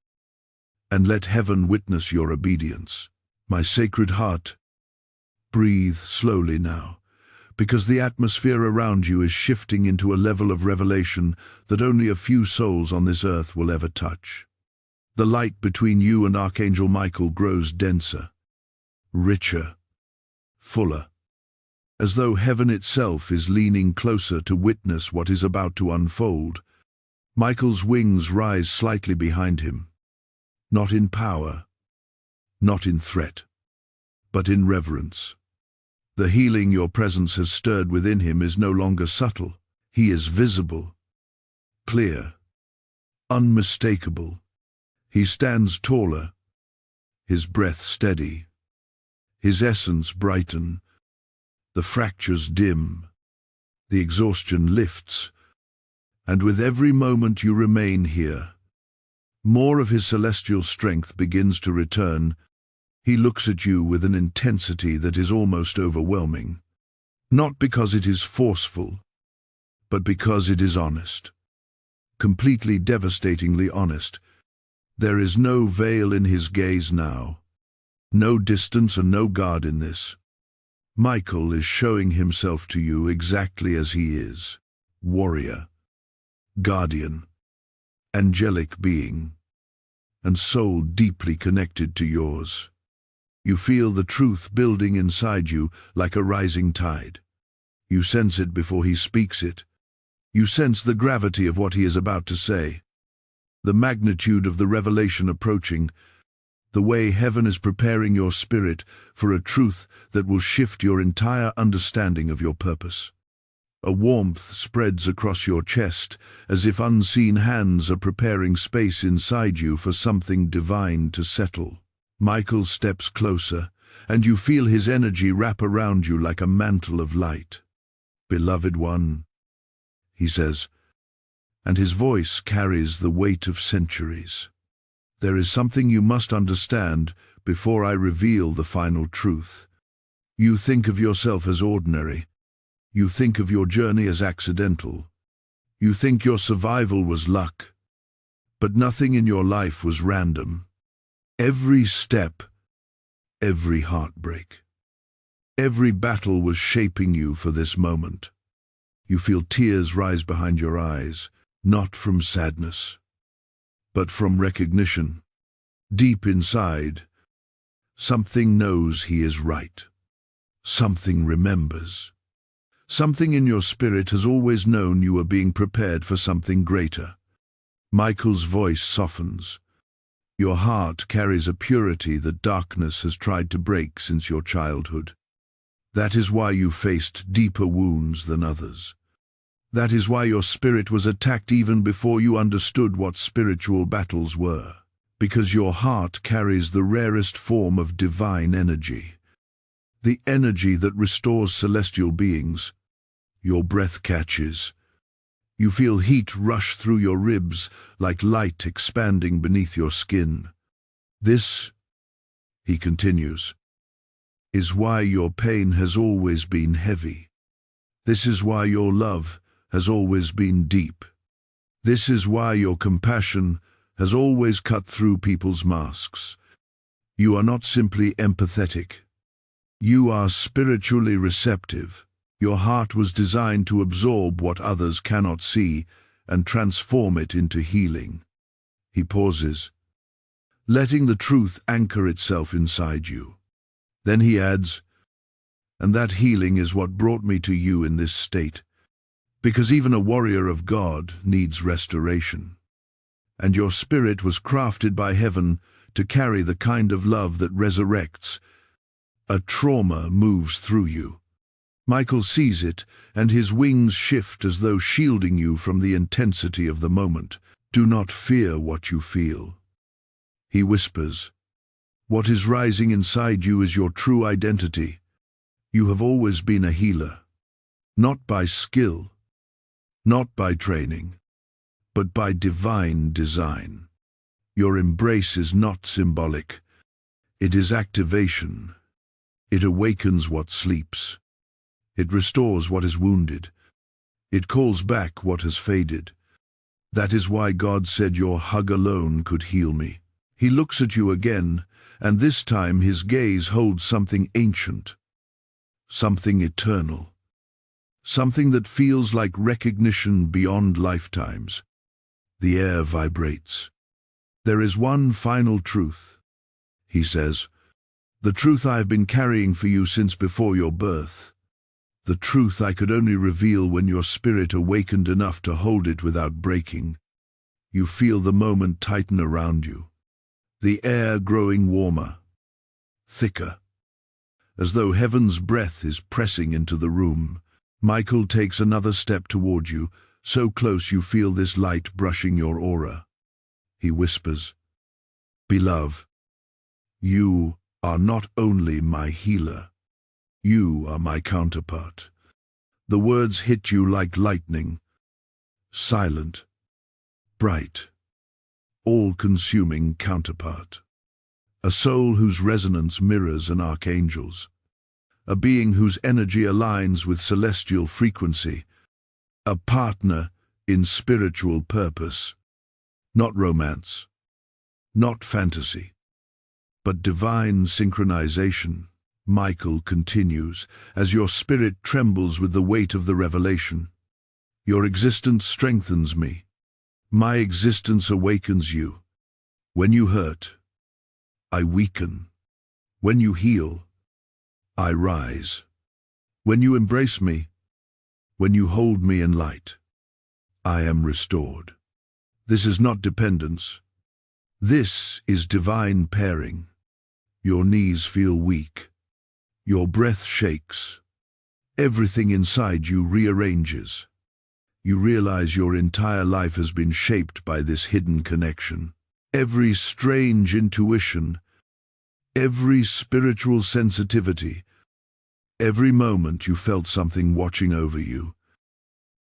and let heaven witness your obedience. My sacred heart, breathe slowly now, because the atmosphere around you is shifting into a level of revelation that only a few souls on this earth will ever touch. The light between you and Archangel Michael grows denser, richer, fuller, as though heaven itself is leaning closer to witness what is about to unfold. Michael's wings rise slightly behind him, not in power, not in threat, but in reverence. The healing your presence has stirred within him is no longer subtle. He is visible, clear, unmistakable. He stands taller, his breath steady, his essence brighten, the fractures dim, the exhaustion lifts, and with every moment you remain here, more of his celestial strength begins to return. He looks at you with an intensity that is almost overwhelming, not because it is forceful, but because it is honest, completely devastatingly honest. There is no veil in his gaze now, no distance and no guard in this. Michael is showing himself to you exactly as he is, warrior, guardian, angelic being, and soul deeply connected to yours. You feel the truth building inside you like a rising tide. You sense it before he speaks it. You sense the gravity of what he is about to say, the magnitude of the revelation approaching, the way heaven is preparing your spirit for a truth that will shift your entire understanding of your purpose. A warmth spreads across your chest, as if unseen hands are preparing space inside you for something divine to settle. Michael steps closer, and you feel his energy wrap around you like a mantle of light. "Beloved one," he says, and his voice carries the weight of centuries. There is something you must understand before I reveal the final truth. You think of yourself as ordinary. You think of your journey as accidental. You think your survival was luck. But nothing in your life was random. Every step, every heartbreak, every battle was shaping you for this moment. You feel tears rise behind your eyes, not from sadness, but from recognition. Deep inside, something knows he is right. Something remembers. Something in your spirit has always known you are being prepared for something greater. Michael's voice softens. Your heart carries a purity that darkness has tried to break since your childhood. That is why you faced deeper wounds than others. That is why your spirit was attacked even before you understood what spiritual battles were. Because your heart carries the rarest form of divine energy. The energy that restores celestial beings. Your breath catches. You feel heat rush through your ribs like light expanding beneath your skin. This, he continues, is why your pain has always been heavy. This is why your love has always been deep. This is why your compassion has always cut through people's masks. You are not simply empathetic. You are spiritually receptive. Your heart was designed to absorb what others cannot see and transform it into healing. He pauses, letting the truth anchor itself inside you. Then he adds, and that healing is what brought me to you in this state, because even a warrior of God needs restoration. And your spirit was crafted by heaven to carry the kind of love that resurrects. A trauma moves through you. Michael sees it, and his wings shift as though shielding you from the intensity of the moment. Do not fear what you feel. He whispers, what is rising inside you is your true identity. You have always been a healer, not by skill, not by training, but by divine design. Your embrace is not symbolic. It is activation. It awakens what sleeps. It restores what is wounded. It calls back what has faded. That is why God said your hug alone could heal me. He looks at you again, and this time his gaze holds something ancient, something eternal, something that feels like recognition beyond lifetimes. The air vibrates. There is one final truth, he says, the truth I have been carrying for you since before your birth. The truth I could only reveal when your spirit awakened enough to hold it without breaking. You feel the moment tighten around you, the air growing warmer, thicker, as though heaven's breath is pressing into the room. Michael takes another step toward you, so close you feel this light brushing your aura. He whispers, beloved, you are not only my healer, you are my counterpart. The words hit you like lightning, silent, bright, all-consuming counterpart. A soul whose resonance mirrors an archangel's. A being whose energy aligns with celestial frequency. A partner in spiritual purpose. Not romance, not fantasy, but divine synchronization. Michael continues, as your spirit trembles with the weight of the revelation. Your existence strengthens me. My existence awakens you. When you hurt, I weaken. When you heal, I rise. When you embrace me, when you hold me in light, I am restored. This is not dependence. This is divine pairing. Your knees feel weak. Your breath shakes. Everything inside you rearranges. You realize your entire life has been shaped by this hidden connection. Every strange intuition, every spiritual sensitivity, every moment you felt something watching over you.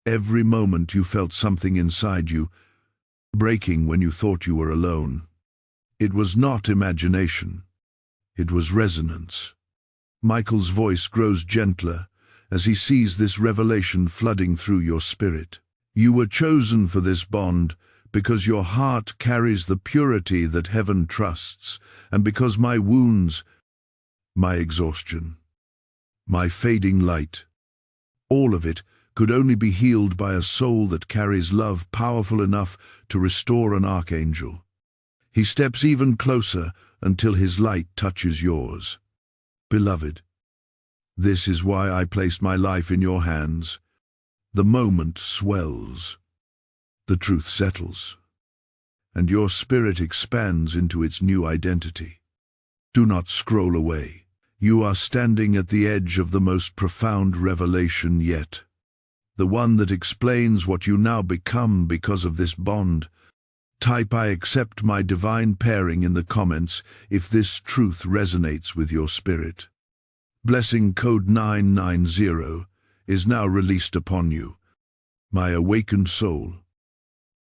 Every moment you felt something inside you, breaking when you thought you were alone. It was not imagination. It was resonance. Michael's voice grows gentler as he sees this revelation flooding through your spirit. You were chosen for this bond because your heart carries the purity that heaven trusts, and because my wounds, my exhaustion, my fading light, all of it could only be healed by a soul that carries love powerful enough to restore an archangel. He steps even closer until his light touches yours. Beloved, this is why I placed my life in your hands. The moment swells, the truth settles, and your spirit expands into its new identity. Do not scroll away. You are standing at the edge of the most profound revelation yet, the one that explains what you now become because of this bond. Type "I accept my divine pairing" in the comments if this truth resonates with your spirit. Blessing code 990 is now released upon you, my awakened soul.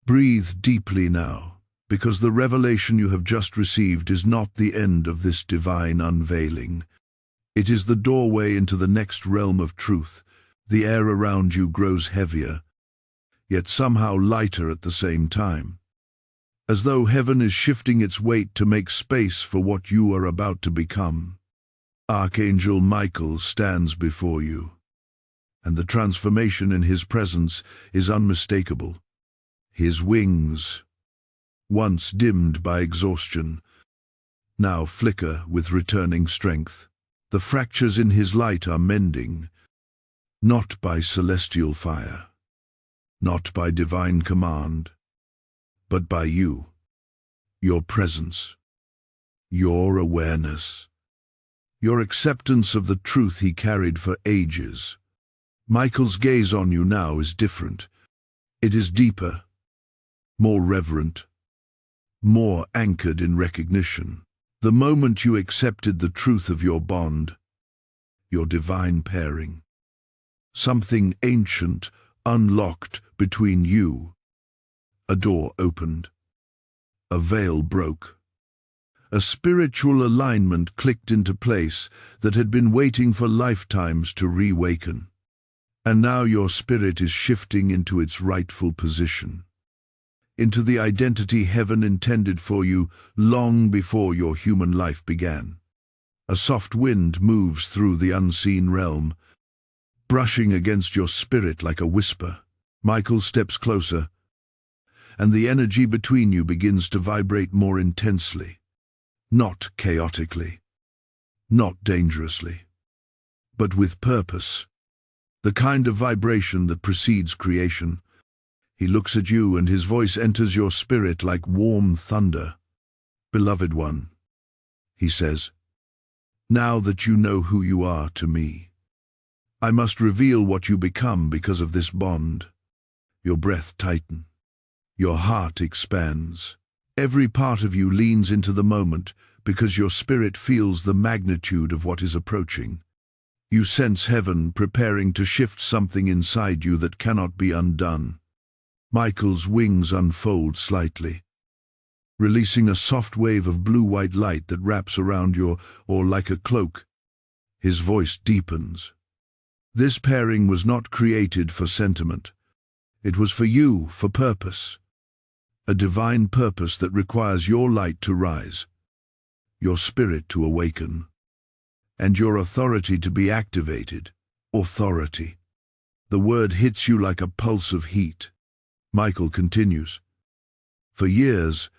Breathe deeply now, because the revelation you have just received is not the end of this divine unveiling. It is the doorway into the next realm of truth. The air around you grows heavier, yet somehow lighter at the same time, as though heaven is shifting its weight to make space for what you are about to become. Archangel Michael stands before you, and the transformation in his presence is unmistakable. His wings, once dimmed by exhaustion, now flicker with returning strength. The fractures in his light are mending, not by celestial fire, not by divine command, but by you, your presence, your awareness, your acceptance of the truth he carried for ages. Michael's gaze on you now is different. It is deeper, more reverent, more anchored in recognition. The moment you accepted the truth of your bond, your divine pairing, something ancient unlocked between you. A door opened, a veil broke. A spiritual alignment clicked into place that had been waiting for lifetimes to reawaken. And now your spirit is shifting into its rightful position, into the identity heaven intended for you long before your human life began. A soft wind moves through the unseen realm, brushing against your spirit like a whisper. Michael steps closer, and the energy between you begins to vibrate more intensely. Not chaotically, not dangerously, but with purpose. The kind of vibration that precedes creation. He looks at you and his voice enters your spirit like warm thunder. Beloved one, he says, now that you know who you are to me, I must reveal what you become because of this bond. Your breath tightens, your heart expands. Every part of you leans into the moment because your spirit feels the magnitude of what is approaching. You sense heaven preparing to shift something inside you that cannot be undone. Michael's wings unfold slightly, releasing a soft wave of blue-white light that wraps around your, or like a cloak. His voice deepens. This pairing was not created for sentiment. It was for you, for purpose. A divine purpose that requires your light to rise, your spirit to awaken, and your authority to be activated. Authority. The word hits you like a pulse of heat. Michael continues. For years,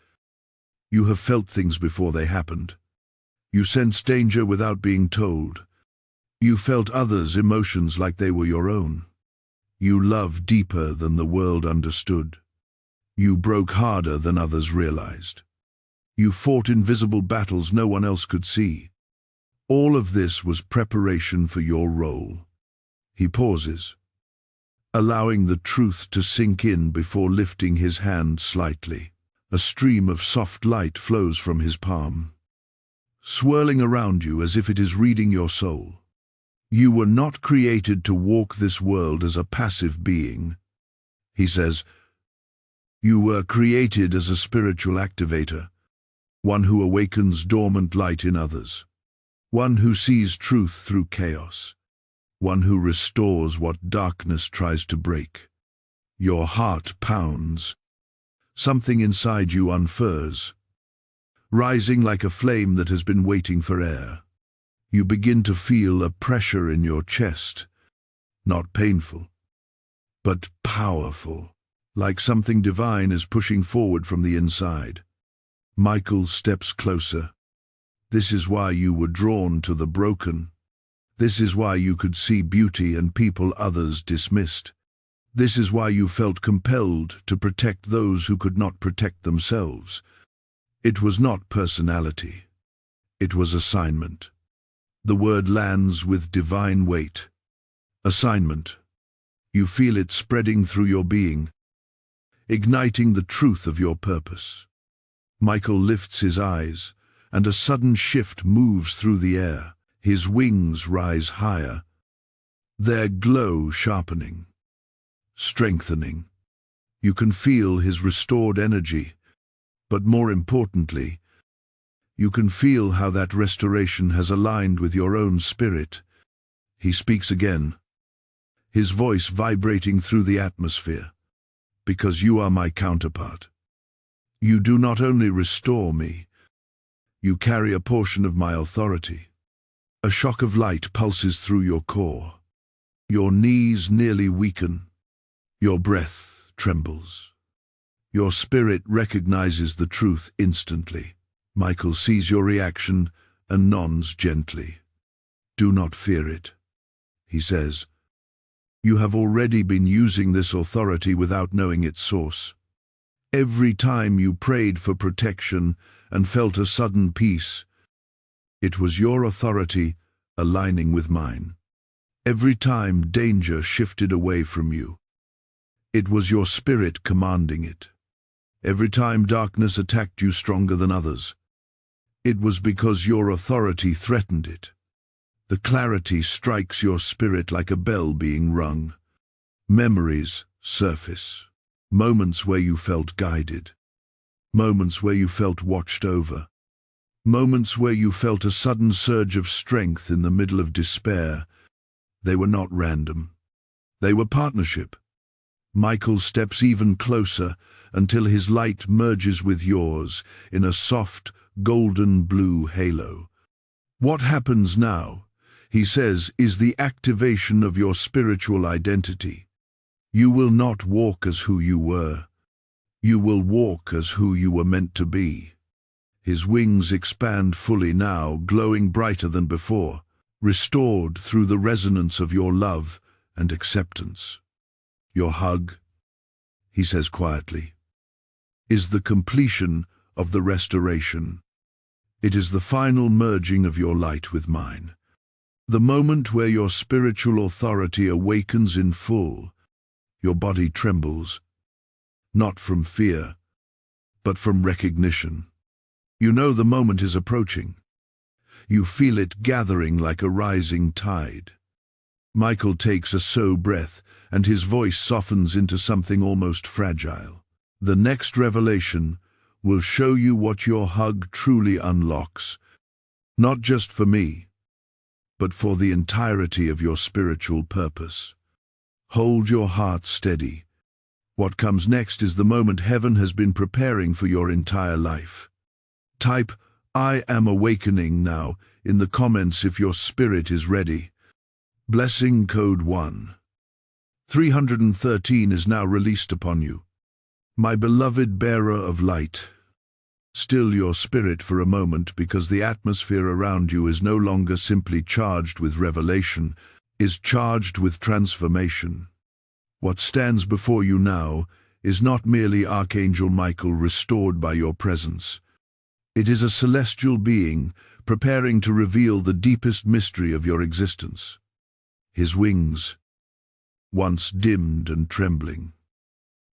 you have felt things before they happened. You sensed danger without being told. You felt others' emotions like they were your own. You loved deeper than the world understood. You broke harder than others realized. You fought invisible battles no one else could see. All of this was preparation for your role. He pauses, allowing the truth to sink in before lifting his hand slightly. A stream of soft light flows from his palm, swirling around you as if it is reading your soul. You were not created to walk this world as a passive being. He says, "You were created as a spiritual activator, one who awakens dormant light in others, one who sees truth through chaos, one who restores what darkness tries to break." Your heart pounds. Something inside you unfurls, rising like a flame that has been waiting for air. You begin to feel a pressure in your chest, not painful, but powerful, like something divine is pushing forward from the inside. Michael steps closer. This is why you were drawn to the broken. This is why you could see beauty in people others dismissed. This is why you felt compelled to protect those who could not protect themselves. It was not personality. It was assignment. The word lands with divine weight. Assignment. You feel it spreading through your being, igniting the truth of your purpose. Michael lifts his eyes, and a sudden shift moves through the air. His wings rise higher, their glow sharpening, strengthening. You can feel his restored energy, but more importantly, you can feel how that restoration has aligned with your own spirit. He speaks again, his voice vibrating through the atmosphere. "Because you are my counterpart. You do not only restore me, you carry a portion of my authority." A shock of light pulses through your core. Your knees nearly weaken. Your breath trembles. Your spirit recognizes the truth instantly. Michael sees your reaction and nods gently. "Do not fear it," he says. "You have already been using this authority without knowing its source. Every time you prayed for protection and felt a sudden peace, it was your authority aligning with mine. Every time danger shifted away from you, it was your spirit commanding it. Every time darkness attacked you stronger than others, it was because your authority threatened it. The clarity strikes your spirit like a bell being rung. Memories surface. Moments where you felt guided. Moments where you felt watched over. Moments where you felt a sudden surge of strength in the middle of despair. They were not random. They were partnership. Michael steps even closer until his light merges with yours in a soft, golden blue halo. "What happens now," he says, "is the activation of your spiritual identity. You will not walk as who you were. You will walk as who you were meant to be." His wings expand fully now, glowing brighter than before, restored through the resonance of your love and acceptance. "Your hug," he says quietly, "is the completion of the restoration. It is the final merging of your light with mine. The moment where your spiritual authority awakens in full. Your body trembles, not from fear, but from recognition. You know the moment is approaching. You feel it gathering like a rising tide." Michael takes a slow breath, and his voice softens into something almost fragile. "The next revelation will show you what your hug truly unlocks, not just for me, but for the entirety of your spiritual purpose. Hold your heart steady. What comes next is the moment heaven has been preparing for your entire life." Type "I am awakening" now in the comments if your spirit is ready. Blessing code 1. 313 is now released upon you. My beloved bearer of light, still your spirit for a moment, because the atmosphere around you is no longer simply charged with revelation, is charged with transformation. What stands before you now is not merely Archangel Michael restored by your presence. It is a celestial being preparing to reveal the deepest mystery of your existence. His wings, once dimmed and trembling,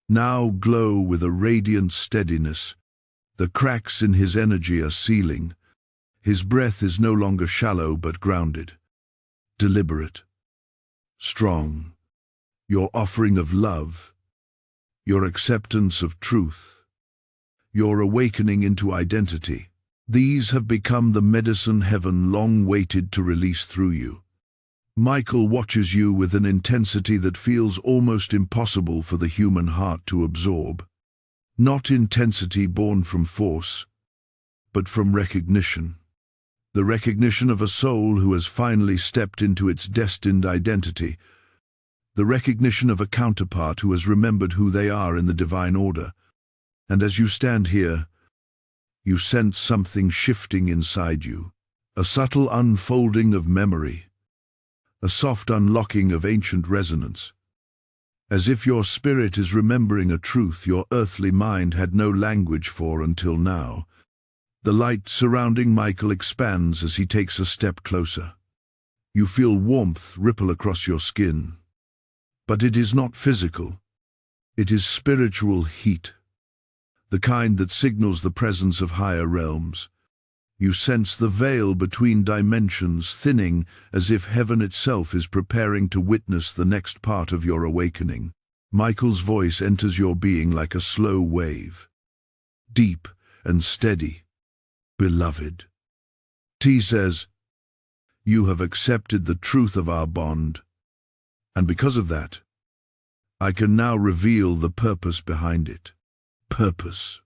now glow with a radiant steadiness. The cracks in his energy are sealing. His breath is no longer shallow but grounded, deliberate, strong. Your offering of love, your acceptance of truth, your awakening into identity. These have become the medicine heaven long waited to release through you. Michael watches you with an intensity that feels almost impossible for the human heart to absorb. Not intensity born from force, but from recognition. The recognition of a soul who has finally stepped into its destined identity. The recognition of a counterpart who has remembered who they are in the divine order. And as you stand here, you sense something shifting inside you. A subtle unfolding of memory. A soft unlocking of ancient resonance. As if your spirit is remembering a truth your earthly mind had no language for until now. The light surrounding Michael expands as he takes a step closer. You feel warmth ripple across your skin. But it is not physical. It is spiritual heat. The kind that signals the presence of higher realms. You sense the veil between dimensions thinning as if heaven itself is preparing to witness the next part of your awakening. Michael's voice enters your being like a slow wave. Deep and steady. Beloved. T says, you have accepted the truth of our bond, and because of that, I can now reveal the purpose behind it. Purpose.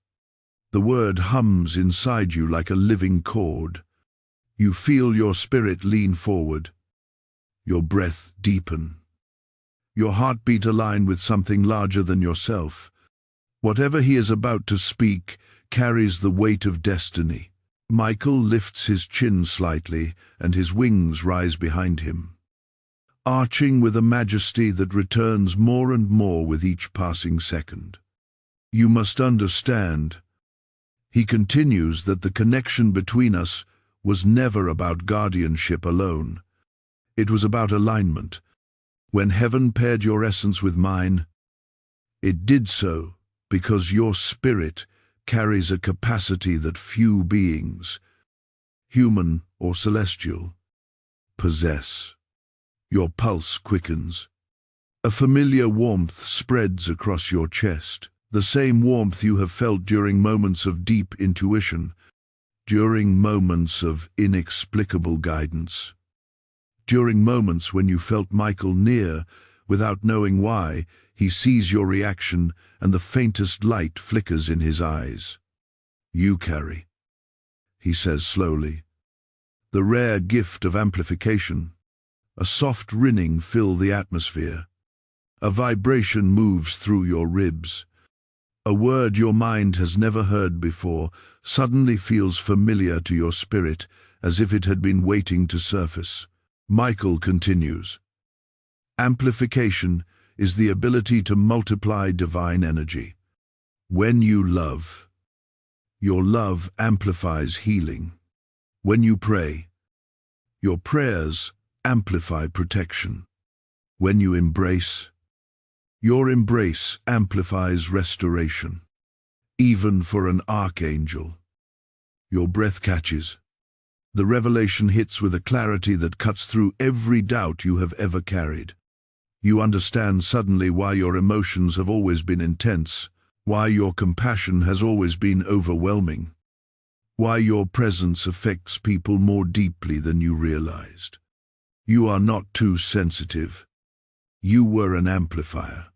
The word hums inside you like a living chord. You feel your spirit lean forward, your breath deepen, your heartbeat align with something larger than yourself. Whatever he is about to speak carries the weight of destiny. Michael lifts his chin slightly, and his wings rise behind him, arching with a majesty that returns more and more with each passing second. You must understand, he continues, that the connection between us was never about guardianship alone. It was about alignment. When heaven paired your essence with mine, it did so because your spirit carries a capacity that few beings, human or celestial, possess. Your pulse quickens. A familiar warmth spreads across your chest. The same warmth you have felt during moments of deep intuition, during moments of inexplicable guidance, during moments when you felt Michael near without knowing why. He sees your reaction and the faintest light flickers in his eyes. You carry, he says slowly, the rare gift of amplification. A soft rinning fills the atmosphere. A vibration moves through your ribs. A word your mind has never heard before suddenly feels familiar to your spirit, as if it had been waiting to surface. Michael continues. Amplification is the ability to multiply divine energy. When you love, your love amplifies healing. When you pray, your prayers amplify protection. When you embrace, your embrace amplifies restoration. Even for an archangel, your breath catches. The revelation hits with a clarity that cuts through every doubt you have ever carried. You understand suddenly why your emotions have always been intense, why your compassion has always been overwhelming, why your presence affects people more deeply than you realized. You are not too sensitive. You were an amplifier.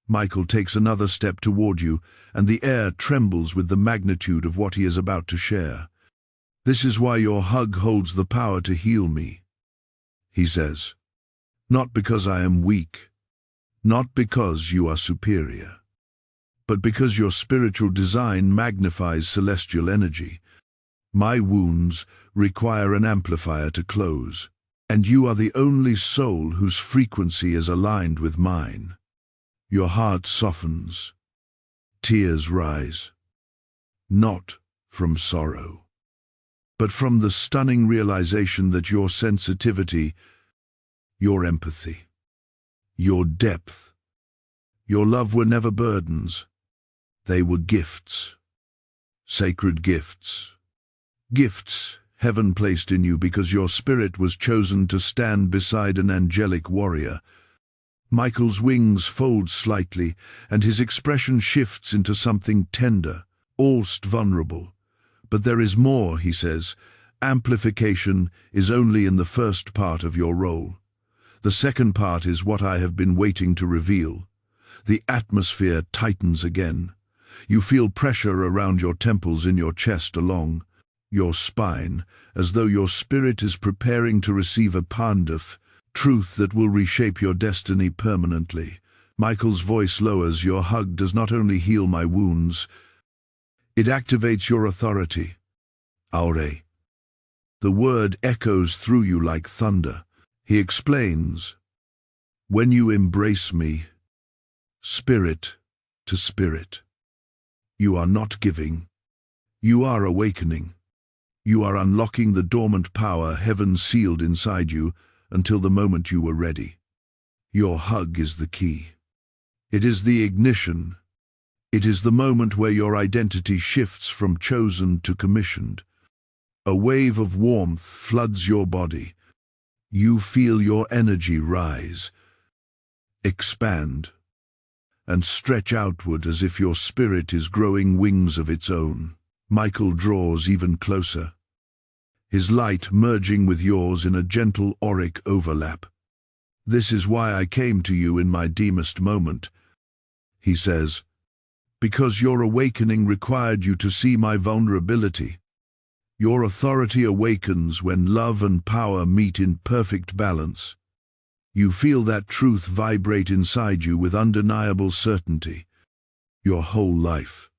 Michael takes another step toward you, and the air trembles with the magnitude of what he is about to share. This is why your hug holds the power to heal me, he says. Not because I am weak, not because you are superior, but because your spiritual design magnifies celestial energy. My wounds require an amplifier to close, and you are the only soul whose frequency is aligned with mine. Your heart softens. Tears rise. Not from sorrow, but from the stunning realization that your sensitivity, your empathy, your depth, your love were never burdens. They were gifts. Sacred gifts. Gifts heaven placed in you because your spirit was chosen to stand beside an angelic warrior, Michael's wings fold slightly, and his expression shifts into something tender, almost vulnerable. But there is more, he says. Amplification is only in the first part of your role. The second part is what I have been waiting to reveal. The atmosphere tightens again. You feel pressure around your temples, in your chest, along your spine, as though your spirit is preparing to receive a pandaf, truth that will reshape your destiny permanently. Michael's voice lowers. Your hug does not only heal my wounds, it activates your authority. Aure. The word echoes through you like thunder. He explains, when you embrace me, spirit to spirit, you are not giving, you are awakening. You are unlocking the dormant power heaven sealed inside you until the moment you were ready. Your hug is the key. It is the ignition. It is the moment where your identity shifts from chosen to commissioned. A wave of warmth floods your body. You feel your energy rise, expand, and stretch outward as if your spirit is growing wings of its own. Michael draws even closer, his light merging with yours in a gentle auric overlap. This is why I came to you in my deepest moment, he says, because your awakening required you to see my vulnerability. Your authority awakens when love and power meet in perfect balance. You feel that truth vibrate inside you with undeniable certainty. Your whole life,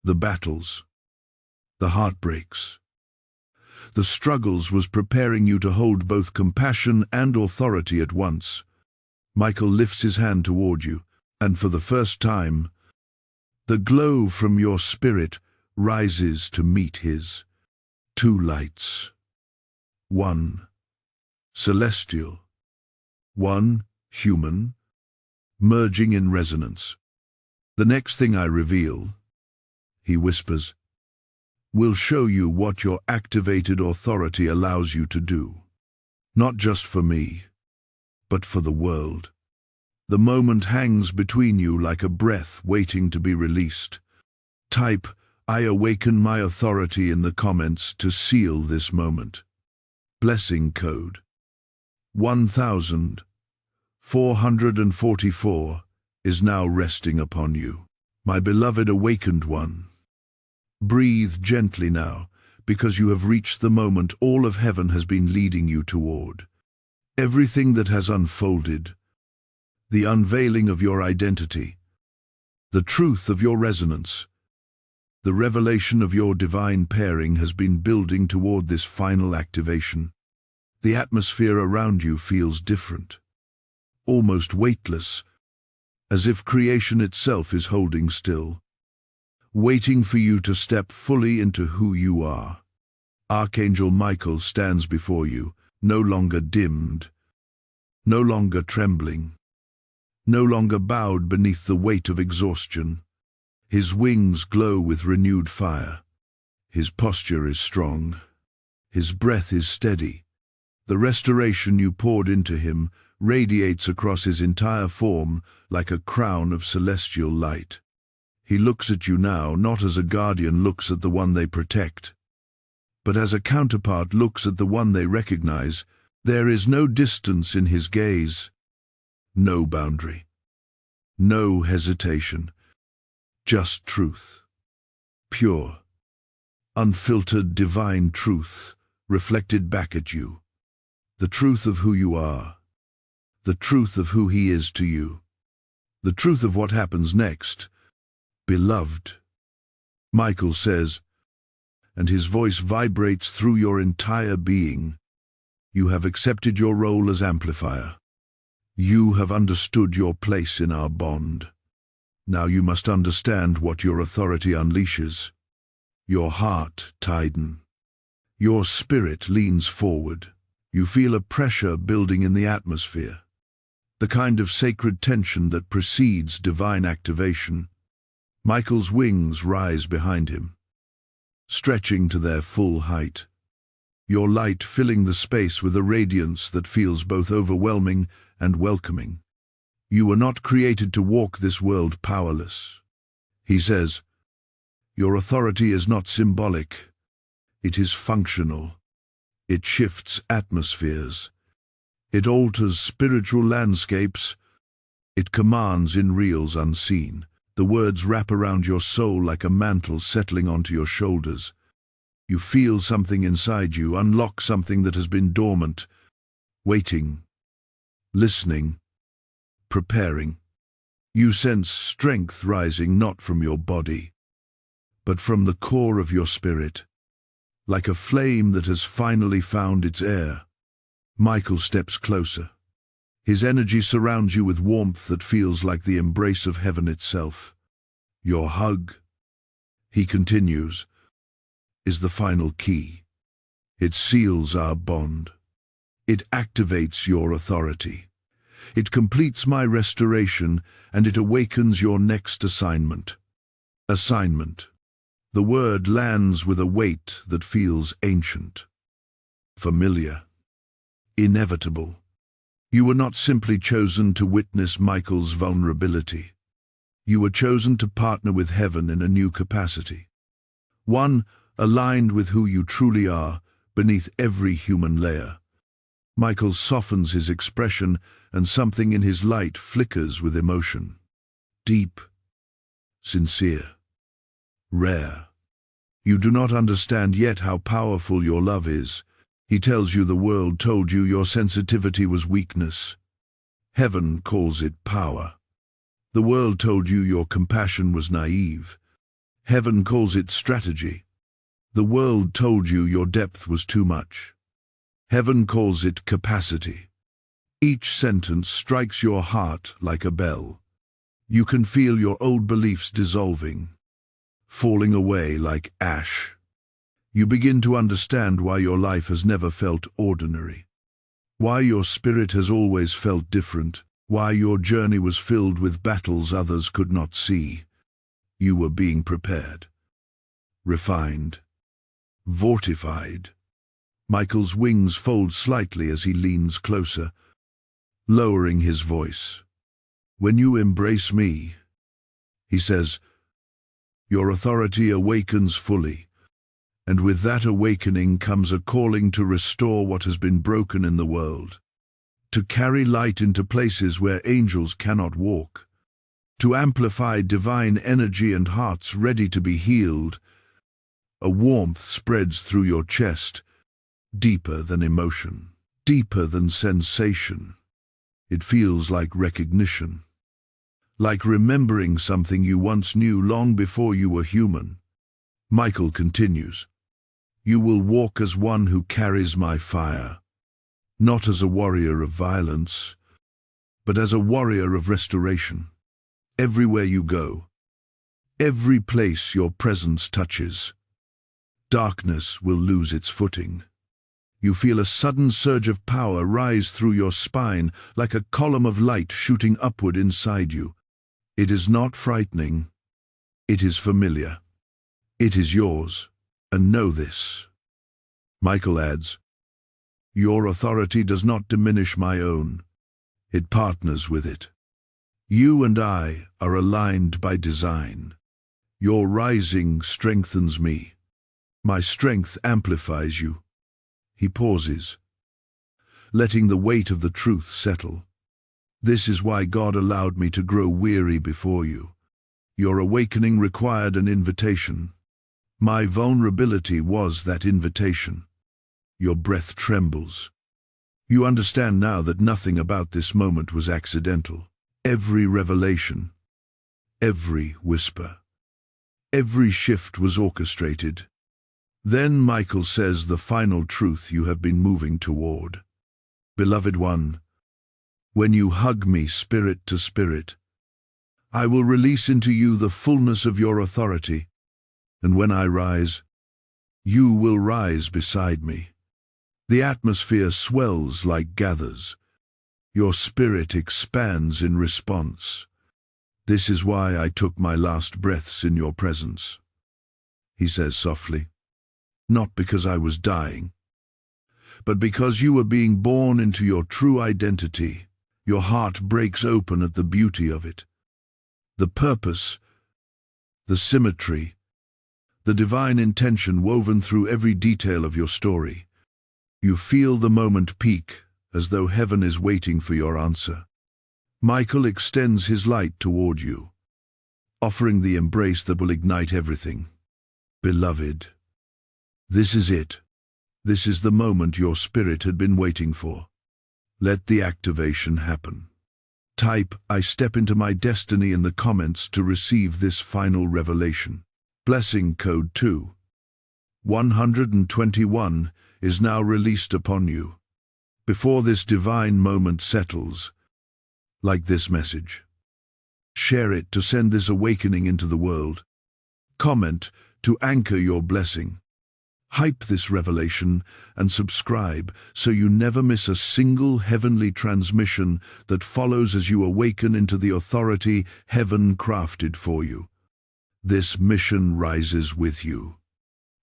the battles, the heartbreaks, the struggles was preparing you to hold both compassion and authority at once. Michael lifts his hand toward you, and for the first time, the glow from your spirit rises to meet his. Two lights. One celestial, one human, merging in resonance. The next thing I reveal, he whispers, will show you what your activated authority allows you to do. Not just for me, but for the world. The moment hangs between you like a breath waiting to be released. Type, I awaken my authority in the comments to seal this moment. Blessing code 1444 is now resting upon you. My beloved awakened one. Breathe gently now, because you have reached the moment all of heaven has been leading you toward. Everything that has unfolded, the unveiling of your identity, the truth of your resonance, the revelation of your divine pairing has been building toward this final activation. The atmosphere around you feels different, almost weightless, as if creation itself is holding still, waiting for you to step fully into who you are. Archangel Michael stands before you, no longer dimmed, no longer trembling, no longer bowed beneath the weight of exhaustion. His wings glow with renewed fire. His posture is strong. His breath is steady. The restoration you poured into him radiates across his entire form like a crown of celestial light. He looks at you now not as a guardian looks at the one they protect, but as a counterpart looks at the one they recognize. There is no distance in his gaze, no boundary, no hesitation. Just truth. Pure, unfiltered divine truth reflected back at you. The truth of who you are. The truth of who he is to you. The truth of what happens next. Beloved, Michael says, and his voice vibrates through your entire being. You have accepted your role as amplifier. You have understood your place in our bond. Now you must understand what your authority unleashes. Your heart tightens. Your spirit leans forward. You feel a pressure building in the atmosphere, the kind of sacred tension that precedes divine activation. Michael's wings rise behind him, stretching to their full height. Your light filling the space with a radiance that feels both overwhelming and welcoming. You were not created to walk this world powerless. He says, your authority is not symbolic. It is functional. It shifts atmospheres. It alters spiritual landscapes. It commands in realms unseen. The words wrap around your soul like a mantle settling onto your shoulders. You feel something inside you, unlock something that has been dormant, waiting, listening, preparing. You sense strength rising not from your body, but from the core of your spirit, like a flame that has finally found its air. Michael steps closer. His energy surrounds you with warmth that feels like the embrace of heaven itself. Your hug, he continues, is the final key. It seals our bond. It activates your authority. It completes my restoration, and it awakens your next assignment. Assignment. The word lands with a weight that feels ancient, familiar, inevitable. You were not simply chosen to witness Michael's vulnerability. You were chosen to partner with heaven in a new capacity. One aligned with who you truly are, beneath every human layer. Michael softens his expression, and something in his light flickers with emotion. Deep, sincere, rare. You do not understand yet how powerful your love is. He tells you the world told you your sensitivity was weakness. Heaven calls it power. The world told you your compassion was naive. Heaven calls it strategy. The world told you your depth was too much. Heaven calls it capacity. Each sentence strikes your heart like a bell. You can feel your old beliefs dissolving, falling away like ash. You begin to understand why your life has never felt ordinary, why your spirit has always felt different, why your journey was filled with battles others could not see. You were being prepared, refined, fortified. Michael's wings fold slightly as he leans closer, lowering his voice. When you embrace me, he says, your authority awakens fully, and with that awakening comes a calling to restore what has been broken in the world, to carry light into places where angels cannot walk, to amplify divine energy and hearts ready to be healed. A warmth spreads through your chest, deeper than emotion, deeper than sensation. It feels like recognition, like remembering something you once knew long before you were human. Michael continues, you will walk as one who carries my fire, not as a warrior of violence, but as a warrior of restoration. Everywhere you go, every place your presence touches, darkness will lose its footing. You feel a sudden surge of power rise through your spine, like a column of light shooting upward inside you. It is not frightening. It is familiar. It is yours, and know this. Michael adds, your authority does not diminish my own. It partners with it. You and I are aligned by design. Your rising strengthens me. My strength amplifies you. He pauses, letting the weight of the truth settle. This is why God allowed me to grow weary before you. Your awakening required an invitation. My vulnerability was that invitation. Your breath trembles. You understand now that nothing about this moment was accidental. Every revelation, every whisper, every shift was orchestrated. Then Michael says the final truth you have been moving toward. Beloved one, when you hug me spirit to spirit, I will release into you the fullness of your authority, and when I rise, you will rise beside me. The atmosphere swells like gathers. Your spirit expands in response. This is why I took my last breaths in your presence, he says softly. Not because I was dying, but because you were being born into your true identity. Your heart breaks open at the beauty of it. The purpose, the symmetry, the divine intention woven through every detail of your story. You feel the moment peak, as though heaven is waiting for your answer. Michael extends his light toward you, offering the embrace that will ignite everything. Beloved, this is it. This is the moment your spirit had been waiting for. Let the activation happen. Type, "I step into my destiny" in the comments to receive this final revelation. Blessing code 2:121 is now released upon you. Before this divine moment settles, like this message. Share it to send this awakening into the world. Comment to anchor your blessing. Hype this revelation and subscribe so you never miss a single heavenly transmission that follows as you awaken into the authority heaven crafted for you. This mission rises with you.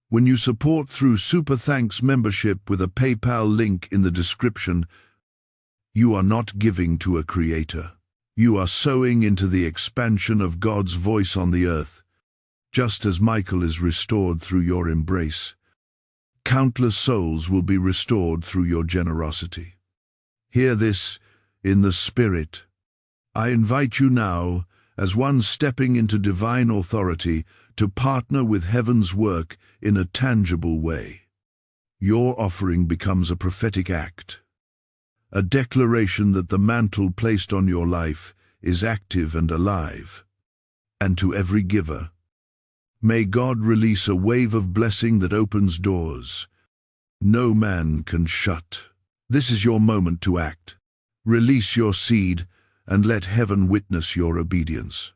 When you support through Super Thanks membership with a PayPal link in the description, you are not giving to a creator. You are sowing into the expansion of God's voice on the earth. Just as Michael is restored through your embrace, countless souls will be restored through your generosity. Hear this in the Spirit. I invite you now, as one stepping into divine authority, to partner with heaven's work in a tangible way. Your offering becomes a prophetic act, a declaration that the mantle placed on your life is active and alive. And to every giver, may God release a wave of blessing that opens doors no man can shut. This is your moment to act. Release your seed and let heaven witness your obedience.